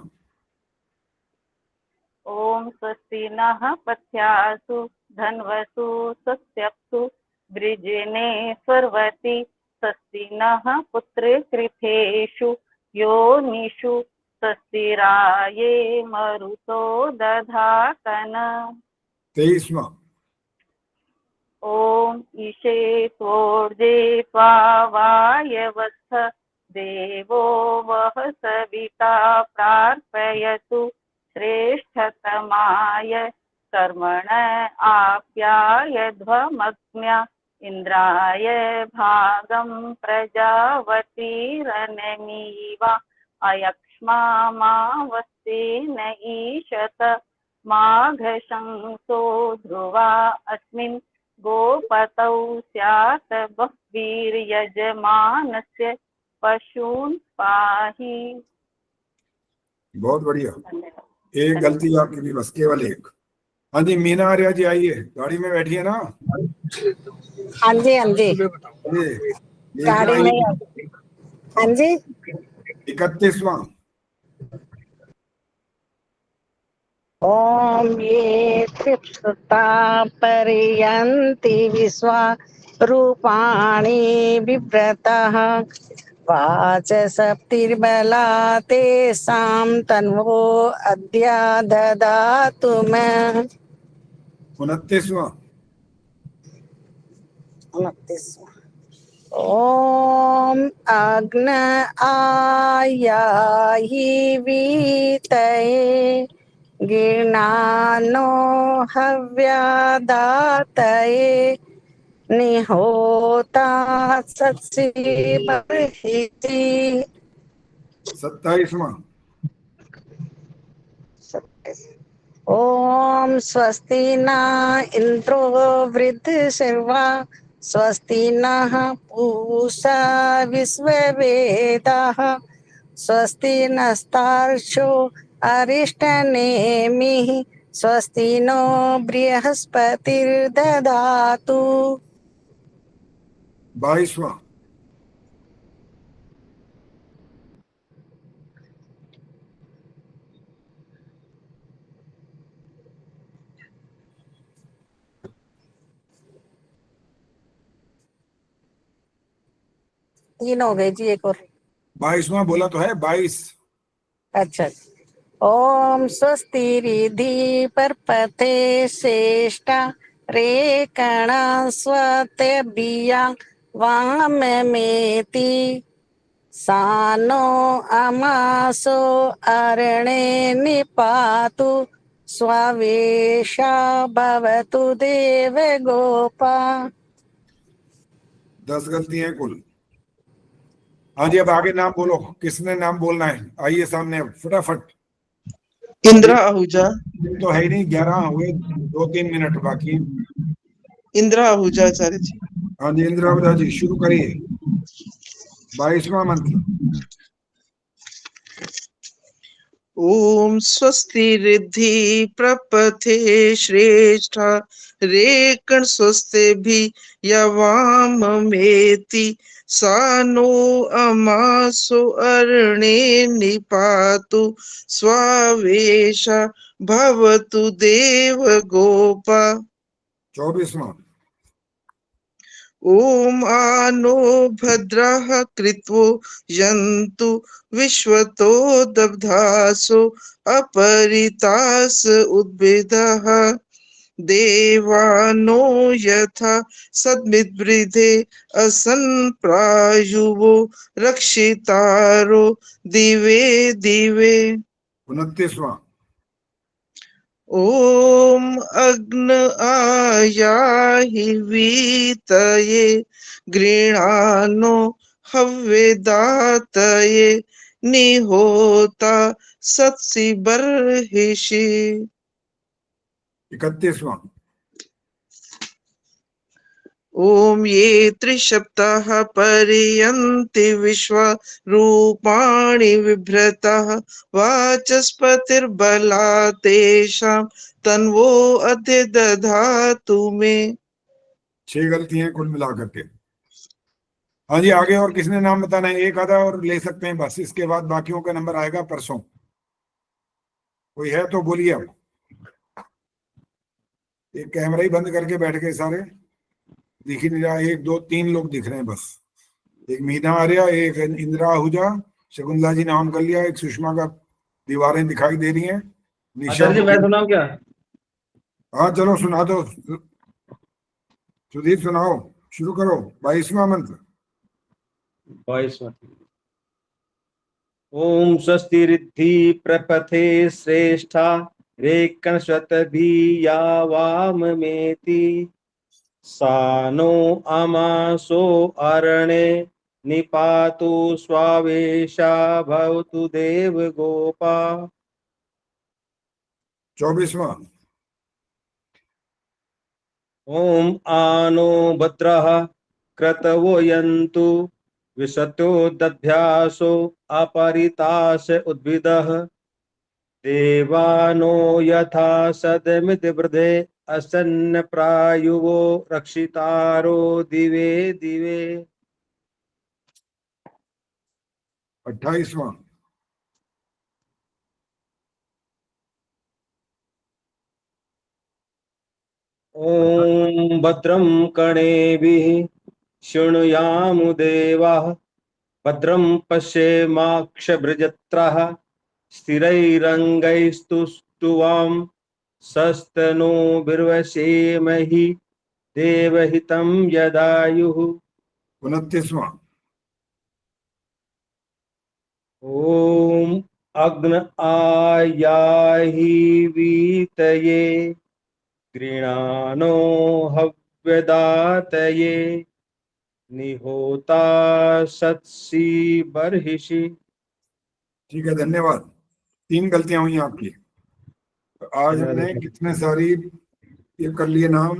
ओम स्वस्ति नः पथ्यासु धन्वसु स्वस्त्यप्सु वृजने स्वर्वति स्वस्ति नः पुत्रकृथेषु योनिषु स्वस्ति राये मरुतो दधातन। 23वां। ओम ईशे त्वोर्जे त्वा वायवस्थ देवो वः सविता प्रार्पयतु श्रेष्ठतमाय कर्मण आप्याय ध्वमग्न्या इन्द्राय भागं प्रजावतीरनमीवा अयक्ष्मामावस्तेन ईशत माघशंसो ध्रुवा अस्मिन् गोपतौ स्यात् बह्वीर्यजमानस्य पशून् पाहि। बहुत बढ़िया। एक गलती आपकी भी, बस केवल एक। हाँ जी, मीना आर्या जी आइए। गाड़ी में बैठी है ना? हाँ जी हाँ जी। गाड़ी में। हाँ जी। 31वां। ओम ये त्रिप्सुता पर्यन्ति विश्वा रूपाणि बिभ्रतः वाचस्पतिर्बला तेषां तन्वो अद्य ददातु मे। 29वां। 29वां। ओम अग्न आयाहि वीतये गृणानो हव्यदातये निहोता सत्सि बर्हिषि। 27वां। ओम स्वस्ति न इंद्रो वृद्धश्रवा स्वस्ति नः पूषा विश्ववेदाः स्वस्ति नस्तार्क्ष्यो अरिष्टनेमिः स्वस्ति नो बृहस्पतिर्दधातु। 22वां। तीन हो गए जी, एक और। 22वां बोला तो है 22। अच्छा। ओम स्वस्ति रिधि परपथे श्रेष्ठा रे कण स्वते बिया वाम मेति सानो अमासो अरणे निपातु स्वावेशा भवतु देव गोपा। 10 गलतियां हैं कुल। हाँ जी, अब आगे नाम बोलो, किसने नाम बोलना है? आइए सामने अब फटाफट। इंदिरा आहूजा। तो है ही नहीं, 11 हुए, 2-3 मिनट बाकी। इंदिरा आहूजा आचार्य जी। हाँ जी, इंदिरा आहूजा जी शुरू करिए। 22वां मंत्र। ओम स्वस्ति रिद्धि प्रपथे श्रेष्ठा रेकण स्वस्ति भी यवाम मेति सानो अमासो अरणे निपातु स्वावेशा भवतु देव गोपा। 24वां। ओम आनो भद्रः कृत्वो यन्तु विश्वतो दब्धासो अपरितास उद्भिदः देवानो यथा सद्मिद्वृधे असन्प्रायुवो रक्षितारो दिवे दिवे। 29वां। ओम अग्न आयाहि वीतये गृणानो हव्यदातये निहोता सत्सि बर्हिषि। 31वां। ओम ये त्रिशप्ताः पर्यन्ति विश्वा रूपाणि विभ्रतः वाचस्पतिर्बला तेषां तन्वो अद्य दधातु मे। 6 गलतियां हैं कुल मिलाकर के। हाँ जी, आगे और किसने नाम बताना है? एक आधा और ले सकते हैं बस, इसके बाद बाकियों का नंबर आएगा परसों। कोई है तो बोलिए। अब एक कैमरा ही बंद करके बैठ गए सारे, दिख ही नहीं रहा। 1 2 3 लोग दिख रहे हैं बस। एक मीना आर्या, एक इंदिरा आहूजा, शकुंतला जी नाम कर लिया, एक सुषमा का दीवारें दिखाई दे रही हैं। निशा जी मैं सुनाऊं क्या? हाँ चलो सुना दो, सुधीर सुनाओ, शुरू करो। 22वां मंत्र। 22वां। ओम स्वस्ति रिद्धि प्रपथे श्रेष्ठा रेकण स्वतभियावाम मेति सानो अमासो अरणे निपातु स्वावेशा भवतु देव गोपा। 24वां। ओम आनो भद्रः क्रतवो यन्तु विशतो दध्यासो अपरितास उद्भिदः देवानो यथा सदमिद्वृधे असन्न प्रायुवो रक्षितारो दिवे दिवे। 28वां। ओम भद्रं कर्णेभिः शृणुयामु देवाः भद्रं पश्येमाक्षभृजत्राः स्थिरैरङ्गैस्तुष्टुवां सस्तनो बिर्वसेमहि देवहितं यदायुः। 29वां। ओम अग्न आयाहि वीतये गृणानो हव्यदातये निहोता सत्सि बर्हिषि। ठीक है, धन्यवाद। 3 गलतियां हुई आपकी। तो आज हमने कितने सारी ये कर लिए नाम,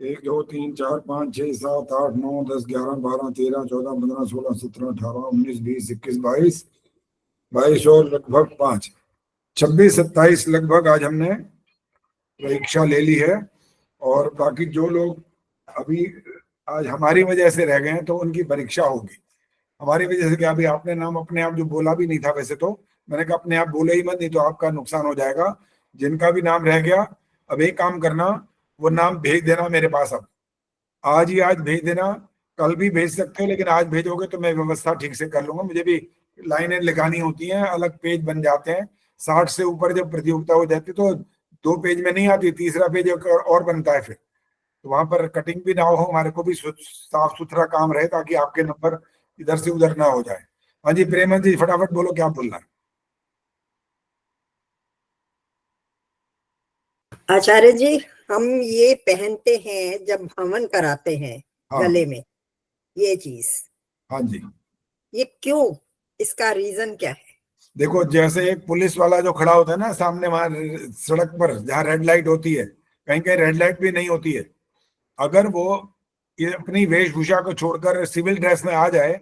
1 2 3 4 5 6 7 8 9 10 11 12 13 14 15 16 17 18 19 20 21 22 और लगभग 5 26 27 लगभग आज हमने परीक्षा ले ली है। और बाकी जो लोग अभी आज हमारी वजह से रह गए हैं तो उनकी परीक्षा होगी। हमारी वजह से क्या, अभी आपने नाम अपने आप जो बोला भी नहीं था, वैसे तो मैंने कहा अपने आप बोले ही मत, नहीं तो आपका नुकसान हो जाएगा। जिनका भी नाम रह गया, अब एक काम करना, वो नाम भेज देना मेरे पास। अब आज ही आज भेज देना, कल भी भेज सकते हो, लेकिन आज भेजोगे तो मैं व्यवस्था ठीक से कर लूंगा। मुझे भी लाइनें लिखानी होती हैं, अलग पेज बन जाते हैं। 60 से ऊपर जब प्रतियोगिता हो जाती तो 2 पेज में नहीं आती, तीसरा पेज और बनता है फिर, तो वहां पर कटिंग भी ना हो, हमारे को भी साफ सुथरा काम रहे ताकि आपके नंबर इधर से उधर ना हो जाए। हाँ जी प्रेमन जी, फटाफट बोलो क्या बोलना है। आचार्य जी, हम ये पहनते हैं जब हवन कराते हैं गले में, ये चीज, हाँ जी, ये क्यों, इसका रीजन क्या है? देखो, जैसे एक पुलिस वाला जो खड़ा होता है ना सामने वहां सड़क पर जहाँ रेड लाइट होती है, कहीं कहीं रेड लाइट भी नहीं होती है, अगर वो ये अपनी वेशभूषा को छोड़कर सिविल ड्रेस में आ जाए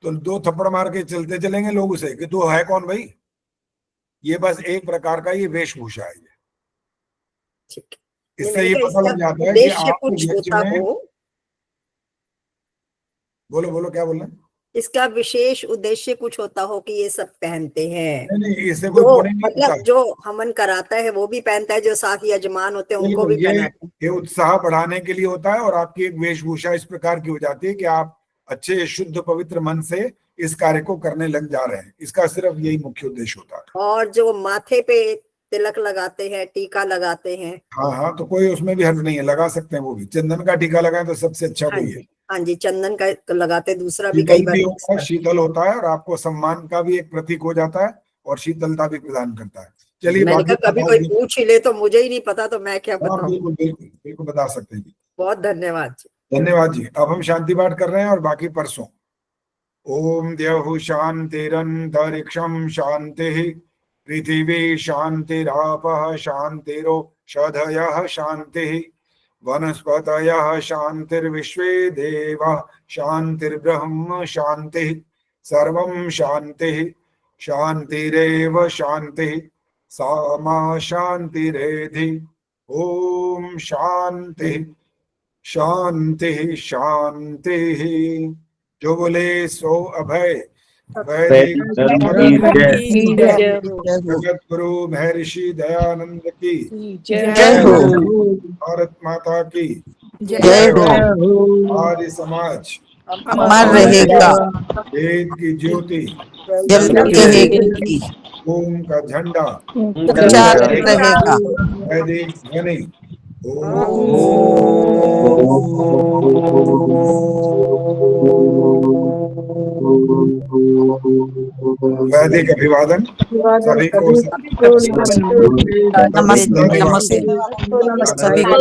तो 2 थप्पड़ मार के चलते चलेंगे लोग उसे कि तू है कौन भाई। ये बस एक प्रकार का ये वेशभूषा है। ठीक, इससे ये पता लग जाता है कि आप कुछ होता हो। बोलो बोलो क्या बोल रहे हैं। इसका विशेष उद्देश्य कुछ होता हो कि ये सब पहनते हैं? नहीं, इससे कोई पुण्य नहीं मतलब होता। जो हवन कराता है वो भी पहनता है, जो साथ यजमान होते हैं उनको भी पहनाते हैं। ये उत्साह बढ़ाने के लिए होता है और आपकी एक वेशभूषा इस प्रकार की हो जाती है कि आप अच्छे शुद्ध पवित्र मन से इस कार्य को करने लग जा रहे हैं। इसका सिर्फ यही मुख्य उद्देश्य होता है। और जो माथे पे तिलक लगाते हैं, टीका लगाते हैं, हाँ हाँ, तो कोई उसमें भी हर्ज नहीं है, लगा सकते हैं। वो भी चंदन का टीका लगाएं तो सबसे अच्छा वही है। हाँ जी, चंदन का लगाते, दूसरा भी कई बार शीतल होता है और आपको सम्मान का भी एक प्रतीक हो जाता है और शीतलता भी प्रदान करता है। चलिए, मैंने कहा कभी कोई पूछ ही ले तो मुझे ही नहीं पता, तो मैं क्या बताऊं। बिल्कुल बिल्कुल बिल्कुल बता सकते हैं। बहुत धन्यवाद जी। धन्यवाद जी। अब हम शांति पाठ कर रहे हैं और बाकी परसों। ओम द्यौः शान्तिरन्तरिक्षं शान्तिः, पृथिवी शान्तिरापः शान्तिरोषधयः शान्तिः, वनस्पतयः शान्तिर्विश्वे देवाः शान्तिर्ब्रह्म शान्तिः, सर्वं शान्तिः शान्तिरेव शान्तिः, सा मा शान्तिरेधि। ओम शान्तिः शांति शांति। जो बोले सो अभय। जगत गुरु महर्षि दयानंद की जय हो। भारत माता की जय हो। आर्य समाज अमर रहेगा, वेद की ज्योति जलती रहेगी, ओम का झंडा प्रचार रहेगा। वैदिक ध्वनि वैदिक अभिवादन सभी को। नमस्ते नमस्ते सभी को।